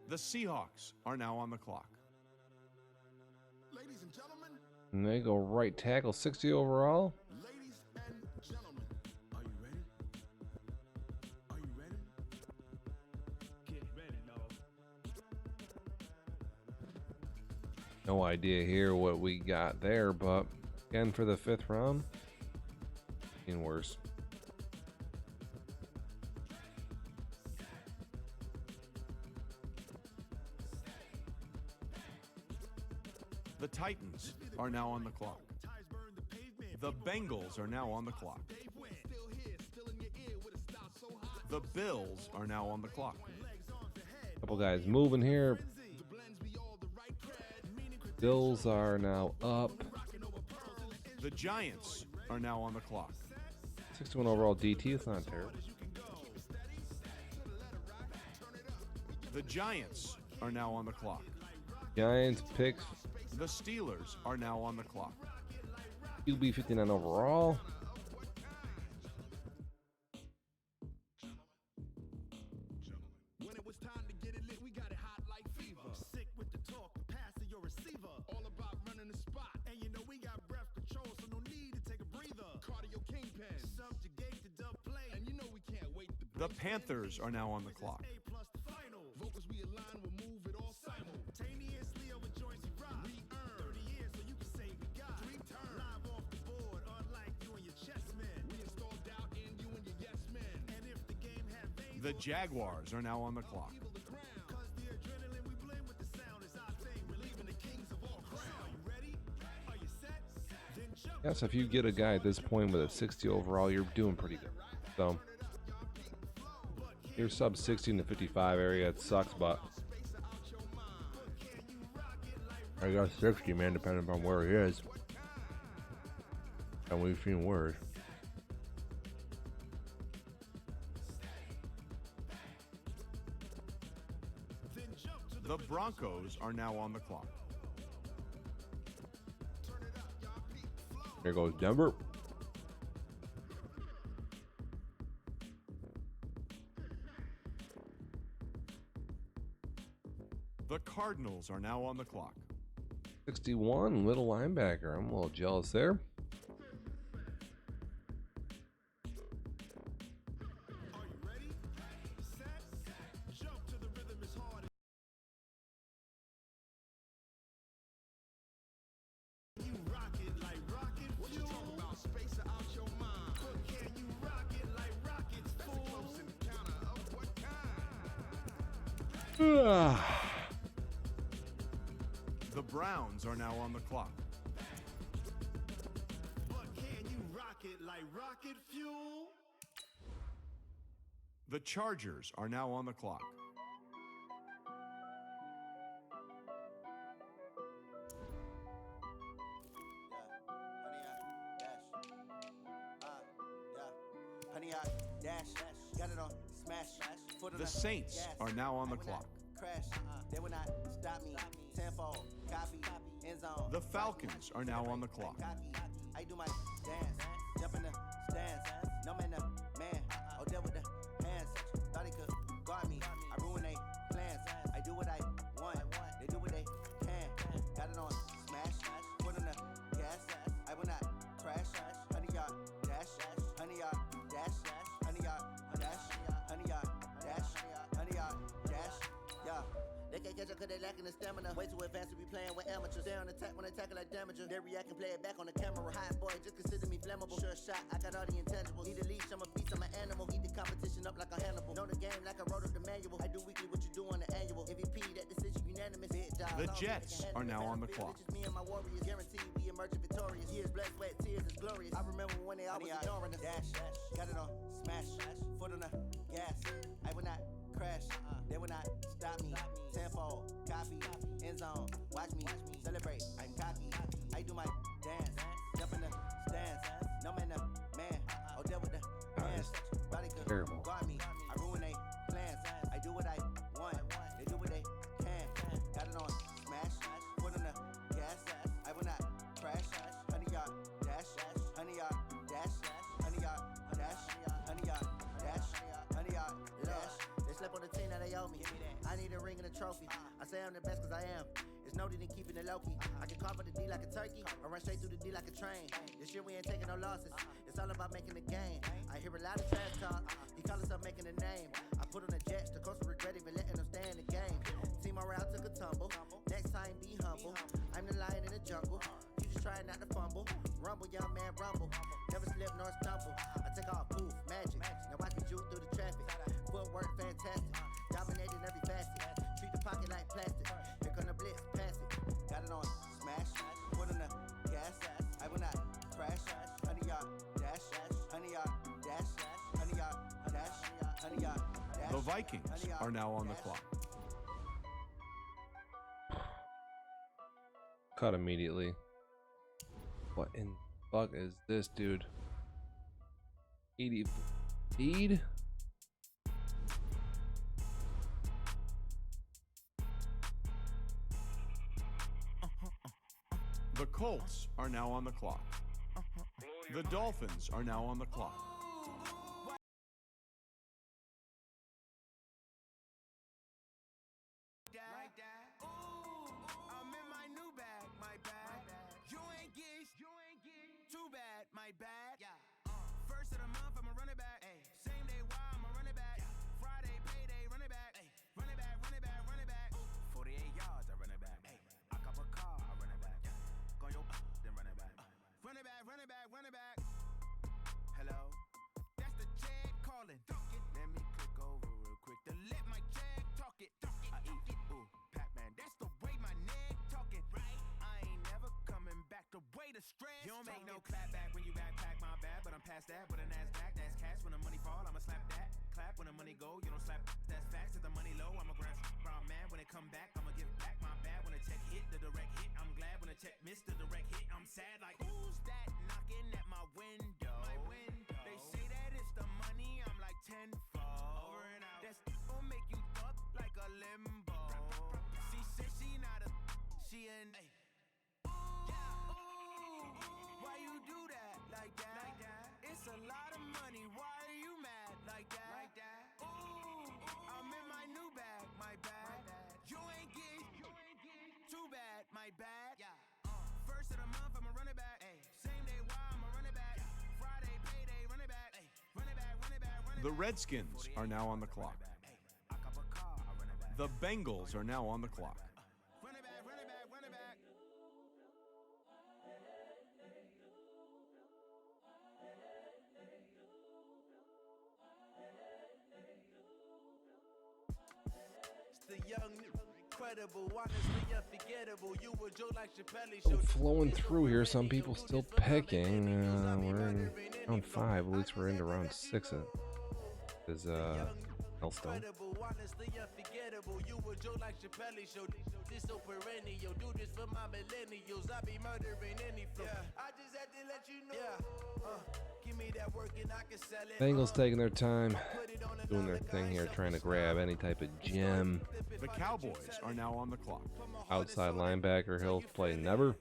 The Seahawks are now on the clock. Ladies and gentlemen, And they go right tackle, 60 overall. ladies and gentlemen, are you ready? Are you ready? Get ready, dog. No idea here what we got there, but again for the 5th round, getting worse. The Titans are now on the clock. The Bengals are now on the clock. The Bills are now on the clock. Couple guys moving here. Bills are now up. The Giants are now on the clock. 61 overall DT, it's not terrible. The Giants are now on the clock. Giants picks, The Steelers are now on the clock. QB 59 overall. When it was time to get it lit, we got it hot like fever. Sick with the talk, pass to your receiver. All about running the spot. And you know we got breath control, so no need to take a breather. Cardio kingpin, subjugate the dub play. And you know we can't wait to The Panthers are now on the clock. A plus the final. Vocals we align, we'll move it all simultaneously over joints we rock. We earn 30 years, so you can say we got 3 turns. Live off the board, unlike you and your chess men. We install doubt in you and your yes men. And if the game had veins, The Jaguars are now on the clock. people the ground. Cause the adrenaline we blend with the sound is our thing. Relieving the kings of all crown. Are you ready? Are you set? Then jump. Yes, if you get a guy at this point with a 60 overall, you're doing pretty good. So, you're sub 60 in the 55 area, it sucks, but I got 60, man, depending on where he is. And we've seen worse. The Broncos are now on the clock. Here goes Denver. The Cardinals are now on the clock. 61, little linebacker. I'm a little jealous there. Are you ready? Set? Jump to the rhythm is hard. You rock it like rocket fuel. What you talking about? Space out your mind. But can you rock it like rockets, fool? That's a close encounter of what kind? The Browns are now on the clock. But can you rock it like rocket fuel? The Chargers are now on the clock. Honey, I dash, got it on smash, foot on The Saints are now on the clock. Crash, they will not stop me. Tenfold, copy, end zone. The Falcons are now on the clock. I do my dance, jump in the stands. No man, the man. Oh, deal with the hands. Thought he could guard me. I ruin they plans. I do what I want. They do what they can. Got it on smash, foot on the gas. I will not crash. Honey, y'all dash, honey, y'all dash, honey, y'all dash, honey, y'all dash, honey, y'all dash. Yeah. They can't catch up cause they lacking the stamina. Way too advanced to be playing with amateurs. They on attack when they tackle like damager. They react and play it back on the camera. Hot boy, just consider me flammable. Sure shot, I got all the intangibles. Need a leash, I'm a beast, I'm an animal. Eat the competition up like a Hannibal. Know the game like I wrote up the manual. I do weekly what you do on the annual. MVP, that decision unanimous. Big dog, The all Jets they can are now handle on the it. clock. Bitches, me and my warriors guaranteed we emerging victorious. Years, blood, sweat, tears is glorious. I remember when they always ignoring us. Dash, got it on smash, foot on the gas. I will not crash. They will not stop me. Tenfold, copy, end zone. Watch me celebrate. I'm cocky. I do my dance, jump in the stands. No man, man. Oh, there with the hands. Body could terrible. guard me. I ruin they plans. I do what I want. They do what they can. Got it on smash. Foot on the gas. I will not crash. 100-yard dash. 100-yard dash. 100-yard dash. 100-yard dash. 100-yard dash. They slept on the team that they owe me. I need a ring and a trophy. I say I'm the best cause I am. It's noted in keeping it low key. I can carve up the D like a turkey, or run straight through the D like a train. This year we ain't taking no losses. It's all about making the game. I hear a lot of trash talk. He call himself making a name. I put on the Jets. The coach regret even letting them stay in the game. Team morale took a tumble. Next time be humble. I'm the lion in the jungle. You just trying not to fumble. Rumble, young man, rumble. Never slip nor stumble. I take off, poof, magic. Now watch me juke through the traffic. Footwork fantastic. Dominating every facet. Treat the pocket like plastic. Here come the blitz, pass it. Got it on smash. Foot on the gas. I will not crash. 100-yard dash. 100-yard dash. 100-yard dash. 100-yard dash. The Vikings are now on the clock. Cut immediately. What in the fuck is this, dude? 80 speed? The Colts are now on the clock. The Dolphins are now on the clock. Like that. Ooh, I'm in my new bag, my bad. You ain't get too bad, my bad. Yeah. First of the month, I'ma run it back. Ay. Same day, why I'ma run it back. Friday, payday, run it back. Ay. Run it back, run it back, run it back. 48 yards, I run it back. Ay. I cop a car, I run it back. Go yo, then run it back. Run it back, run it back, run it back. Hello, that's the check calling. Let me click over real quick to let my check talk it. I eat it, ooh, Pac-Man. That's the way my neck talking. Right, I ain't never coming back. The way the stress. You don't make no clap back when you backpack, my bad. But I'm past that. But a NASDAQ, that's cash. When the money fall, I'ma slap that. Clap when the money go, you don't slap. That's facts. If the money low, I'm a grand brown man. When it come back, I'ma give back my bad. When the check hit, the direct hit. I'm glad when the check missed the direct hit. I'm sad like who's that knocking at my window? My window. They say that it's the money. I'm like tenfold. Over and out. That's gon' make you fuck like a limbo. She said she not a. She an. Ay. Yeah. Ooh, why you do that like that? Like that? It's a lot of money. Why are you mad like that? Like that? Ooh, I'm in my new bag, my bad. You ain't get too bad, my bad. Yeah. First of the month, I'ma run it back. Ay. Same day, why I'ma run it back. Friday, payday, run it back. Ay. Run it back, run it back, run it The back. Redskins are now on the clock. I cop a car, I run it back. The Bengals are now on the clock. Run it back, run it back, run it back. The young, incredible, honestly unforgettable. You were Joe like Chappelle. Oh, flowing through here. Some people still picking. We're in round 5. At least we're into round 6. Is Hellstone. Honestly unforgettable. You were Joe like Chappelle. Show this so perennial. Do this for my millennials. I be murdering any flow. I just had to let you know. Give me that work and I can sell it. Bengals taking their time, doing their thing here, trying to grab any type of gem. The Cowboys are now on the clock. Outside linebacker, he'll play never.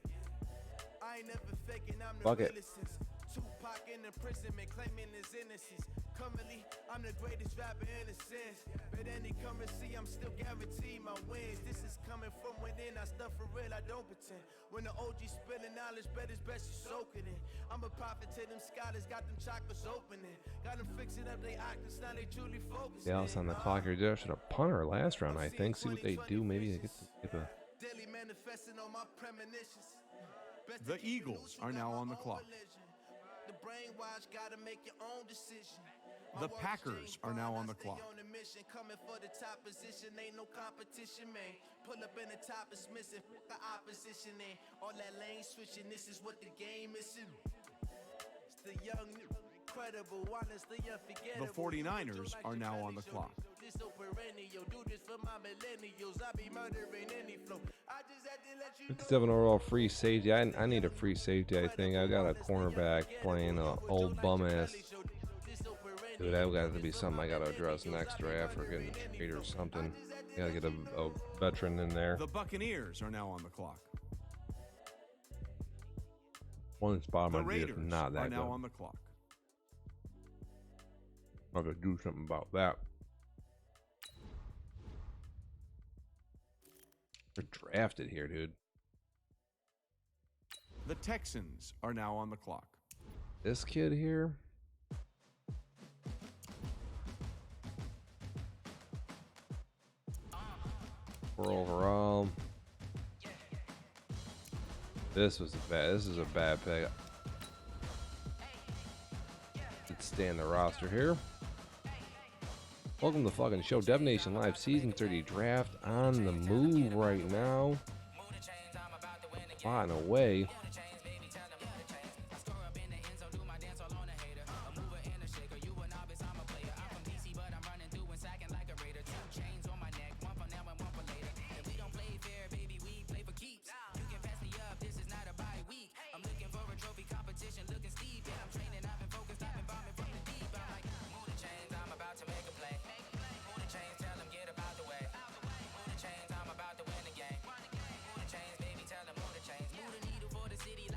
I ain't never faking, I'm the Fuck it. realest since Tupac in imprisonment, claiming his innocence. Currently, I'm the greatest rapper in a sense. But any currency, I'm still guaranteed my wins. This is coming from within, I stuff for real, I don't pretend. When the OG spilling knowledge, bet it's best you soak it in. I'm a prophet to them scholars, got them chakras opening. Got them fixing up they octaves, now they truly focus. Dallas on the clock here. They should have punter last round, I think. See what they do. Maybe they get a Daily manifesting on my premonitions. Best The to keep it Eagles loose, you are now got on my the own clock. religion. The brainwash gotta make your own decision. The Packers are now on the clock. On a mission, coming for the top position, ain't no competition, man. Pull up in the top is missing, the opposition ain't all that lane switching. This is what the game is. It's the young, incredible, honestly unforgettable. The 49ers are now on the clock. It's so perennial. Do this for my millennials. I be murdering any flow. I just had to let you know. 57 overall free safety. I need a free safety, I think. I got a cornerback playing a old bum ass. Dude, that got to be something I got to address next draft or getting trade or something. Gotta get a veteran in there. The Buccaneers are now on the clock. One spot The might be Raiders not are that now good. on the clock. I'll have to do something about that. They're drafted here, dude. The Texans are now on the clock. This kid here. For overall. This is a bad pick. Let's stay in the roster here. Welcome to the fucking show. Dev Nation Live Season 30 Draft on the move right now. Plotting away.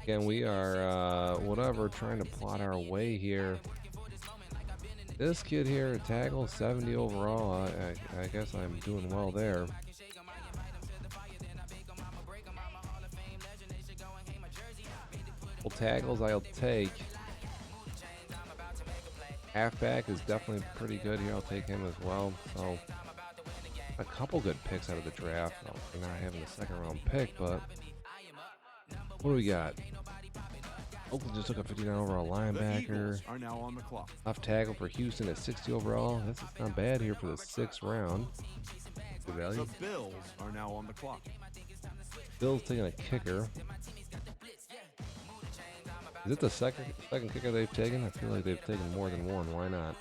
Again, we are whatever trying to plot our way here. This kid here, tackle 70 overall. I guess I'm doing well there. Well, tackles I'll take. Halfback is definitely pretty good here. I'll take him as well. So a couple good picks out of the draft. We're not having a second round pick, but what do we got? Oakland just took a 59 overall The linebacker. Eagles are now on the clock. Left tackle for Houston at 60 overall. This is not bad here for the 6th round. Good value. The Bills are now on the clock. Bills taking a kicker. Is it the second kicker they've taken? I feel like they've taken more than one. Why not?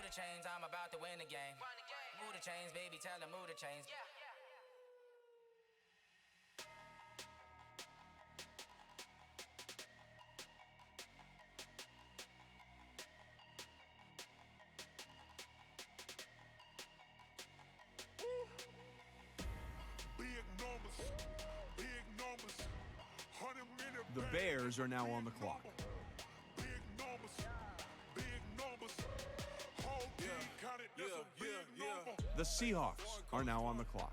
The Bears are now on the clock. The Seahawks are now on the clock.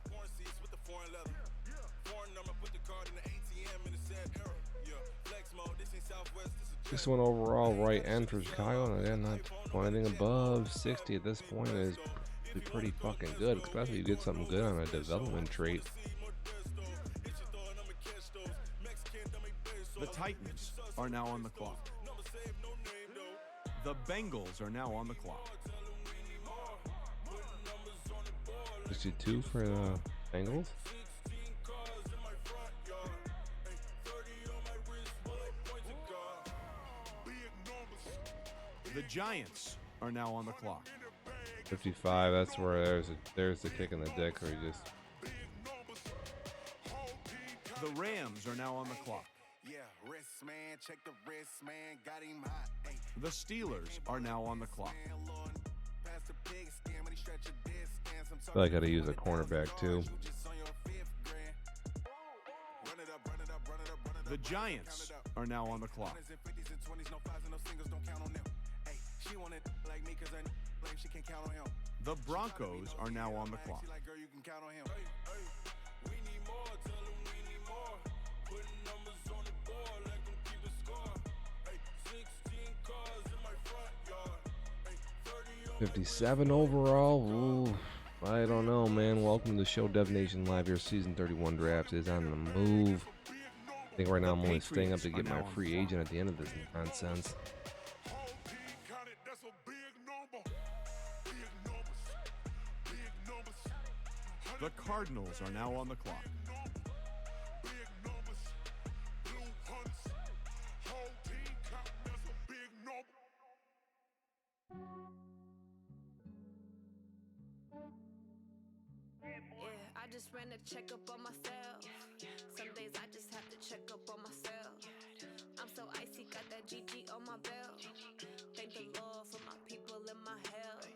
61 overall right end for Chicago, and again, not anything above 60 at this point is pretty fucking good, especially if you get something good on a development trait. The Titans are now on the clock. The Bengals are now on the clock. 62 for the Bengals. The Giants are now on the clock. 55. That's where there's the kick in the dick, where you just. The Rams are now on the clock. Yeah, wrist man, check the wrist man, got him hot. Ay, The Steelers are now on the clock. Lord, pass the pig skin when he stretch a disc and some I feel like I gotta use a cornerback too. just on your 5th grand. Run it up, run it up, run it up, run it up. The Giants are now on the clock. 20s and 50s and 20s, no fives and no singles, don't count on them. Ay, she wanted like me cause her like she can count on him. The Broncos are now on the clock. She like, girl, you can count on him. We need more, tell them we need more. Putting numbers on the board, let them keep the score. Ay, 16 cars in my front yard. Ay, 30 on 57 overall. Ooh, I don't know, man. Welcome to the show, Dev Nation Live. Your season 31 draft is on the move. I think right now I'm only staying up to get my free agent at the end of this nonsense. The Cardinals are now on the clock. just ran a checkup on myself. Some days I just have to check up on myself. I'm so icy, got that GG on my belt. Thank the Lord for my people in my health.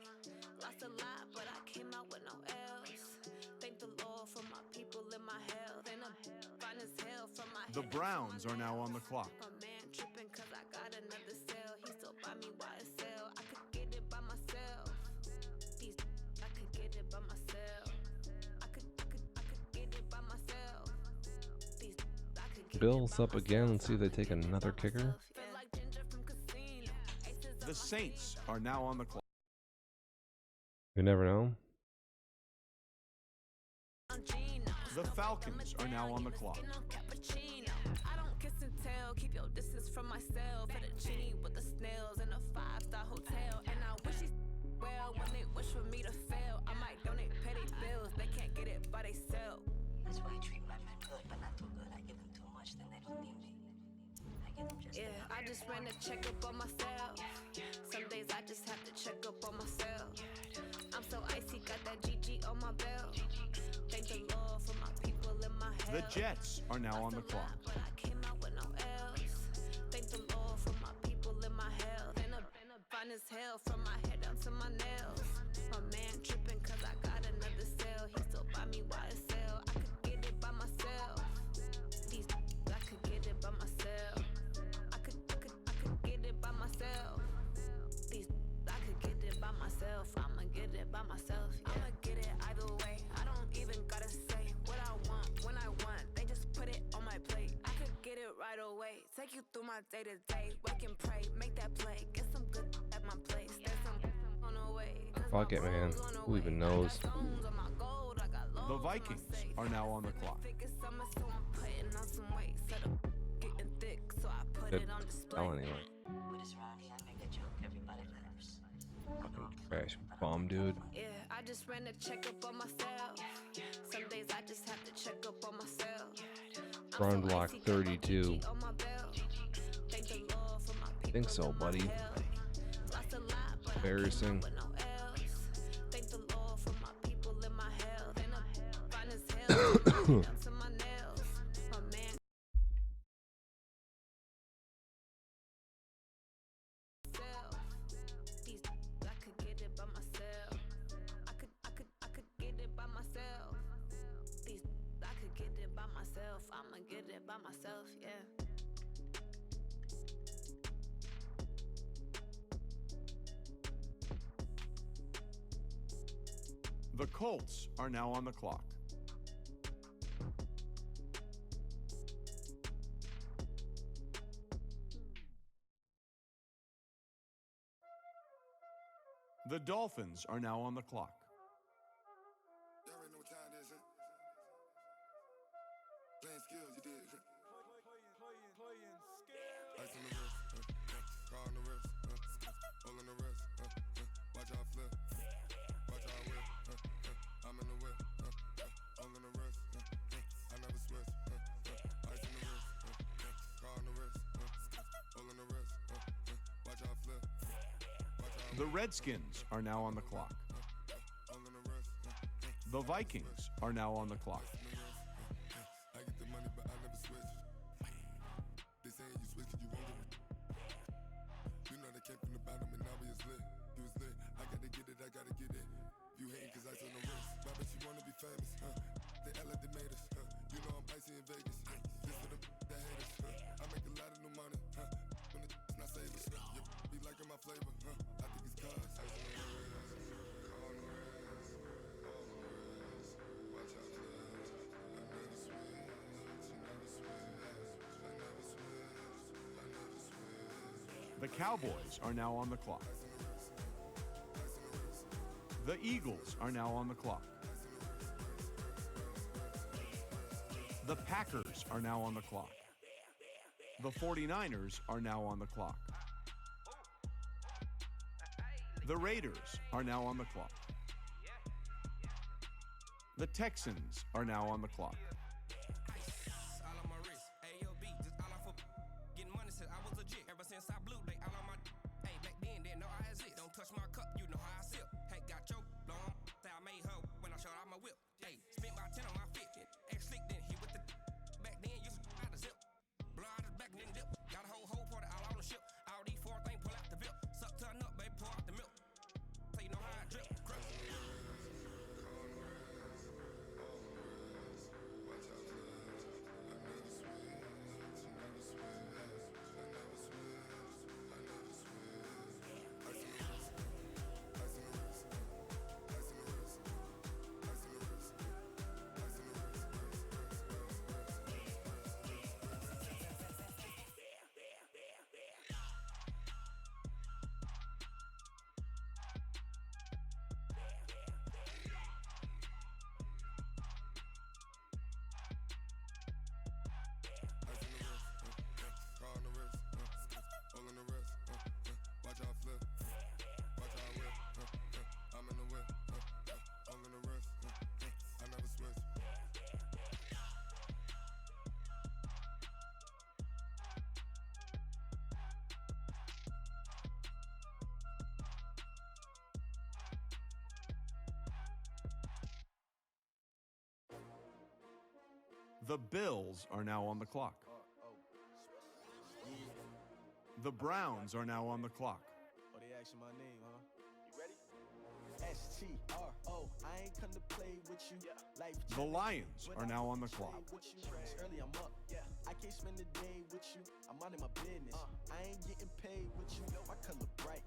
Lost a lot, but I came out with no L's. Thank the Lord for my people in my health. And I'm fine as hell from my head. The Browns are now on the clock. My man tripping cause I got another cell. He still buy me YSL. I could get it by myself. These I could get it by myself. I could get it by myself. These I could get Bills up again. Let's see if they take another kicker. Feel like Ginger from Casino. Aces The up my Saints are now on the clock. You never know. The Falcons are now on the clock. I don't kiss and tell, keep your distance from myself. At a genie with the snails in a 5-star hotel. And I wish he's well when they wish for me to fail. I might donate petty bills, they can't get it by themselves. That's why I treat my men good, but not too good. I give them too much, then they don't need me. I give them just Yeah, enough. I just ran a checkup on myself. Some days I just have to check up on myself. I'm so icy, got that GG on my belt. Thank the Lord for my people in my health. The Jets are now on the clock. But I came out with no L's. Thank the Lord for my people in my health. And I'm fine as hell from my head down to my nails. My man tripping cause I got another cell. He still buy me YSL. I could get it by myself. These I could get it by myself. I could get it by myself. These I could get it by myself. I'ma get it by myself. Yeah. I'ma get it either way. I don't even gotta say what I want when I want. They just put it on my plate. I could get it right away. Take you through my day to day. Wake and pray, make that play. Get some good at my place. There's some on the way. Fuck it, man. Who even knows? The Vikings are now on the clock. Good. Oh, anyway. With this Ronnie, I make a joke, everybody laughs. Fucking trash bomb, dude. Yeah, I just ran a checkup on myself. Some days I just have to check up on myself. Run block 32. Think so, buddy. Embarrassing. Thank the Lord for my people in my health. And I'm fine as hell. Down to my nails. My man. These I could get it by myself. I could get it by myself. These I could get it by myself. I'ma get it by myself, yeah. The Colts are now on the clock. The Dolphins are now on the clock. Y'all already know what time it is, huh? Playing skills, you did. Ice on the wrist, car on the wrist, hole in the wrist, watch out flip, watch out whip, I'm in the whip, hole in the wrist, I never switch, ice on the wrist, car on the wrist, hole in the wrist, watch out flip, watch out The Redskins are now on the clock. hole in the wrist, The Vikings are now on the clock. I get the money, but I never switch. They saying you switch 'cause you won't get it. You know they came from the bottom and now we is lit. You was lit. I gotta get it, I gotta get it. You hating 'cause I on the wrist. Why bet you wanna be famous, huh? They act like they made us, huh? You know I'm icy in Vegas. This for the that hate us, huh? I make a lot of new money, huh? When the not save us, you be liking my flavor, huh? I think it's cause ice on the wrist, on the wrist, on the wrist. Watch out, flip. I never switch, I never switch, I never switch, I never switch. The Cowboys are now on the clock. The Eagles are now on the clock. The Packers are now on the clock. The 49ers are now on the clock. The Raiders are now on the clock. The Texans are now on the clock. All on my wrist, AOB, just all off of getting money since I was legit. Ever since I blew, they all on my hey, back then, didn't know I exist. Don't touch my cup, you know how I sip. Hey, got your long, say I made her when I showed out my whip. Hey, spent my 10 on my The Bills are now on the clock. The Browns are now on the clock. Oh, they asking my name, huh? You ready? S-T-R-O, I ain't come to play with you. Life The Lions are now on the clock. It's early, I'm up. I can't spend the day with you. I'm out of my business. I ain't getting paid with you. My color bright.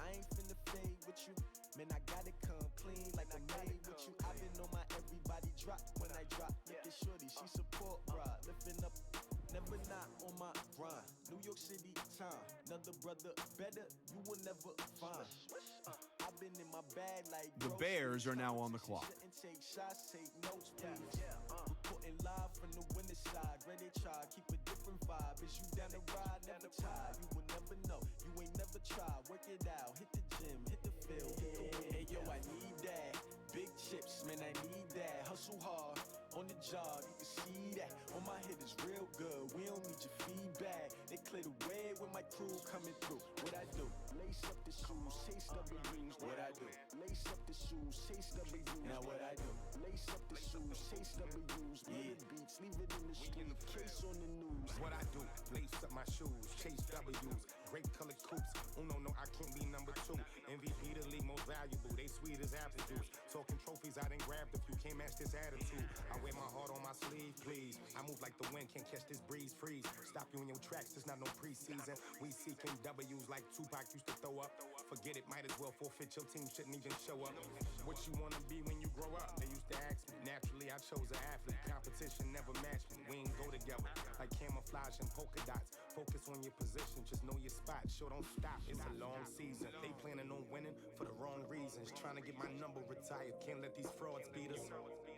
I ain't finna fade with you. Man, I gotta come clean like I'm made with you. I've been on my everybody drop when I drop. Look at shorty, she support, bruh. Lifting up, never not on my grind. New York City time. Another brother better, you will never find. I've been in my bag like The Bears are now on the clock. Shouldn't take shots, take notes, please. Reporting live from the winter side. Ready to try, keep a different vibe. Is you down the ride, never tired. You will never know, you ain't never tried. Work it out, hit the gym, hit the field, hit the wind. Hey yo, I need that. Big chips, man, I need that. Hustle hard, on the job, you can see that. On my head is real good, we don't need your feedback. They clear the way when my crew coming through. What I do? Lace up the shoes, chase W's. What I do? Lace up the shoes, chase W's. Now what I do? Lace up the shoes, chase W's. Murder beats, leave it in the street, case on the news. What I do, lace up my shoes, chase W's, great colored coops. Oh no, I can't be number 2. MVP the league most valuable, they sweet as apple juice. Talking trophies, I done grabbed a few, can't match this attitude. I wear my heart on my sleeve, please. I move like the wind, can't catch this breeze, freeze. Stop you in your tracks, there's not no preseason. We seeking W's like Tupac used to throw up. Forget it, might as well forfeit, your team shouldn't even show up. What you wanna be when you grow up? They used to ask me. Naturally, I chose an athlete. Competition never matched me. We ain't go together like camouflage and polka dots. Focus on your position, just know your spot. Sure, don't stop. It's a long season. They planning on winning for the wrong reasons. Trying to get my number retired. Can't let these frauds beat us.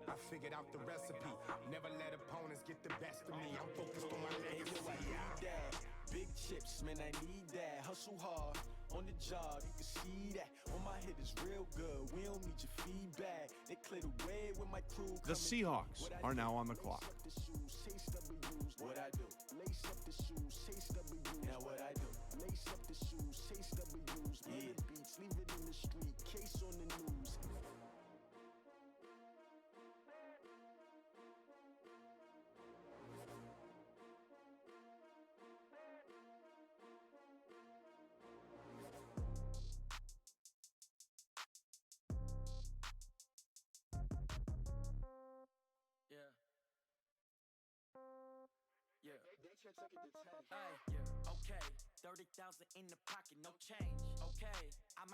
I figured out the recipe. Never let opponents get the best of me. I'm focused on my Hey yo, I legacy. need that. Big chips, man, I need that. Hustle hard, on the job, you can see that. On my head is real good, we don't need your feedback. They clear the way when my crew The coming. Seahawks What I are do? now on the clock. Lace up the shoes, chase W's. What I do? Lace up the shoes, chase W's. Now what I do? Lace up the shoes, chase W's. Murder beats, leave it in the street, case on the news. Okay, 30,000 in the pocket, no change. Okay, I'm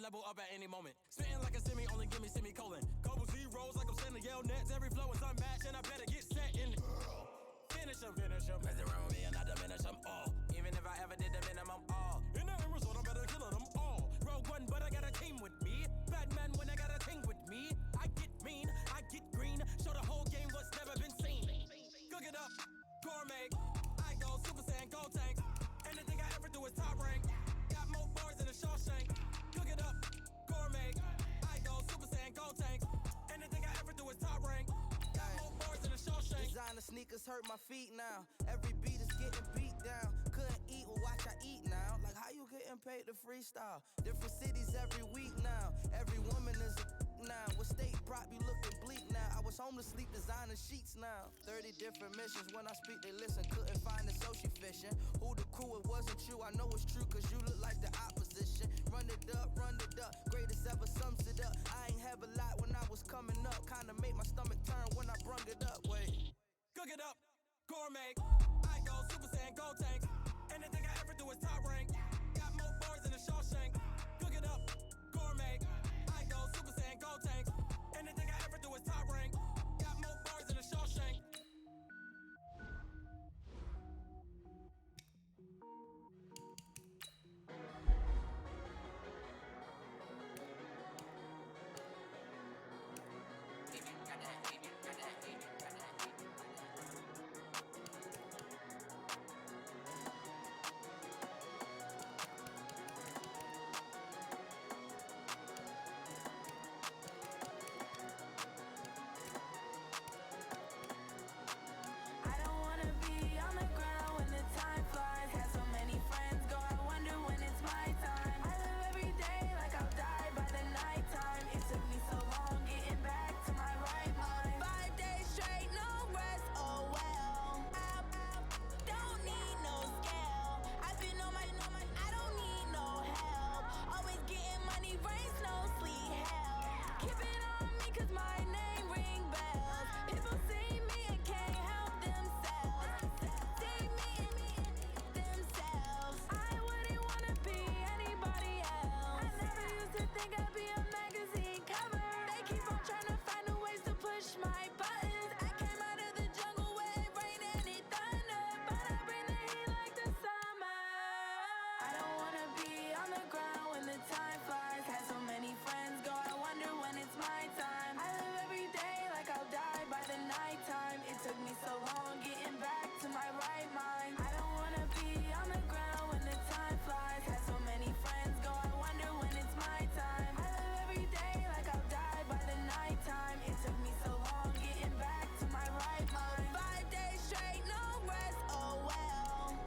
level up at any moment. Spitting like a semi, only give me semicolon. Couple zeros like I'm sending yell nets. Every flow is unmatched, and I better get set in. Finish them. Mess around with me and I diminish them all. Even if I ever did the minimum, all. In the end result, I'm better killing them all. Rogue one, but I got a team with me. Batman when I got a team with me. I get mean, I get green. Show the whole game what's never been seen. Cook it up, gourmet. I go Super Saiyan, gold tanks. Anything I ever do is top rank. Got more bars than a Shawshank. Cook it up, gourmet. I go Super Saiyan, gold tanks. Anything I ever do is top rank. Got more bars than a Shawshank. Designer sneakers hurt my feet now. Every beat is getting beat down. Couldn't eat, well watch I eat now. Like how you getting paid to freestyle? Different cities every week now. Every woman is a now. With state prop you looking bleak now. I was home to sleep designer sheets now. 30 different missions. When I speak they listen. Couldn't find it so she fishing. Who the crew, it wasn't you. I know it's true cause you look like the opposition. Run it up. Greatest ever sums it up. I ain't have a lot when I was coming up. Kinda made my stomach turn when I brung it up. Wait. Cook it up, gourmet. I go Super Saiyan, gold tanks. Anything I ever do is top rank. Got more bars than a Shawshank. Cook it up, gourmet. I go Super Saiyan, gold tanks. Anything I ever do is top rank. Got more bars than a Shawshank. I don't wanna be on the ground when the time flies. Had so many friends go, I wonder when it's my time. I live every day like I'll die by the nighttime. It took me so long getting back to my right mind. 5 days straight, no rest, oh well. Don't need no scale. I've been on my, I don't need no help. Always getting money, rain, snow, sleet, hell. Keep it on me cause my name ring bells. People see me and can't help themselves. See me and themselves. I wouldn't wanna be anybody else. I never used to think I'd be a magazine cover. They keep on trying to find a ways to push my buttons. I came out of the jungle where it rained and it thunder, but I bring the heat like the summer. I don't wanna be on the ground when the time flies. Had so many friends go, I wonder when it's my time. I live every day like I'll die by the nighttime. It took me so long getting back to my right mind. I don't wanna be on the ground when the time flies. Had so many friends go, I wonder when it's my time. I live every day like I'll die by the nighttime. It took me so long getting back to my right mind. 5 days straight, no rest, oh well.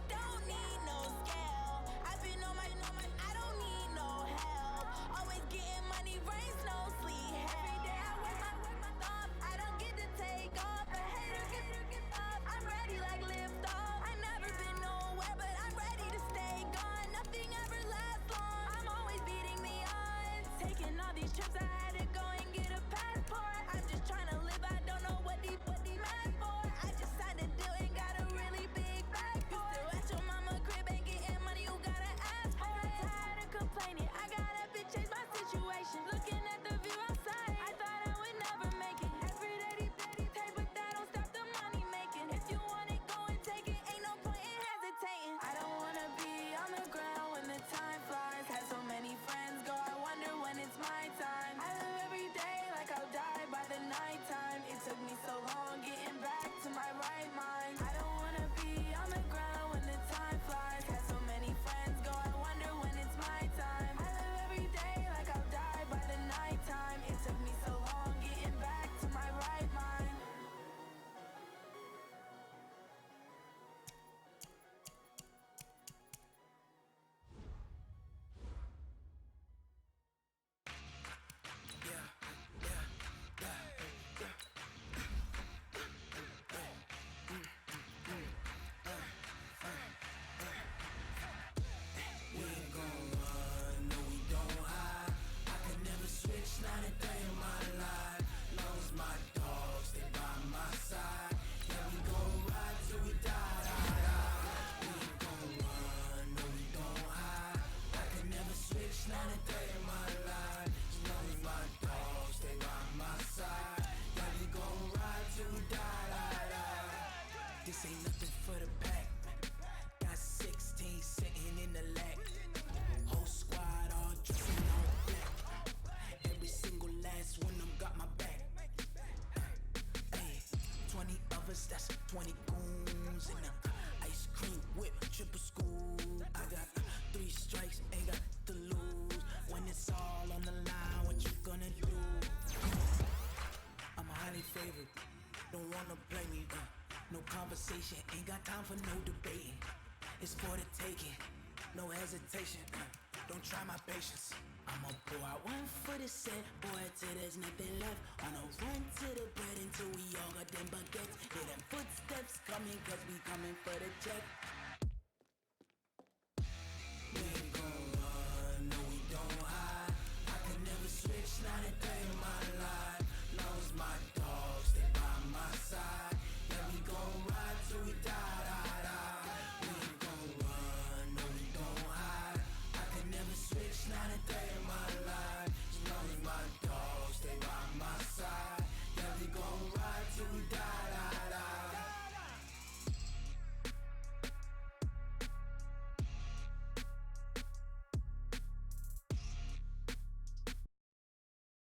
Don't need no scale. I've been on my, I don't need no help. Always getting money, rain, snow, sleet, hell. Every day I work my thumb. I don't get to take off. A hater get up. I'm ready like lift off. I never been nowhere, but I'm ready to stay gone. Nothing ever lasts long. I'm always beating the odds. Taking all these trips, I had to go and get a passport. I'm just trying to live. I don't know what these mad for. I just signed a deal and got a really big bag for it. Still at your mama crib ain't getting money, you gotta ask for it. I'm tired of complaining. I got up and changed my situation. Looking at the view outside, I thought I would never make it. Every day they pay, but that don't stop the money making. If you want it, go and take it. Ain't no point in hesitating. I don't wanna be on the ground when the time flies. Had so many friends go, I wonder when it's my time. I live every day like I'll die by the nighttime. It took me so long getting back to wanna play me. No conversation, ain't got time for no debating. It's for the taking, no hesitation. Don't try my patience. I'ma pour out one for the set, boy, till there's nothing left. On a run to the bread until we all got them baguettes. Hear them footsteps coming, cause we coming for the check.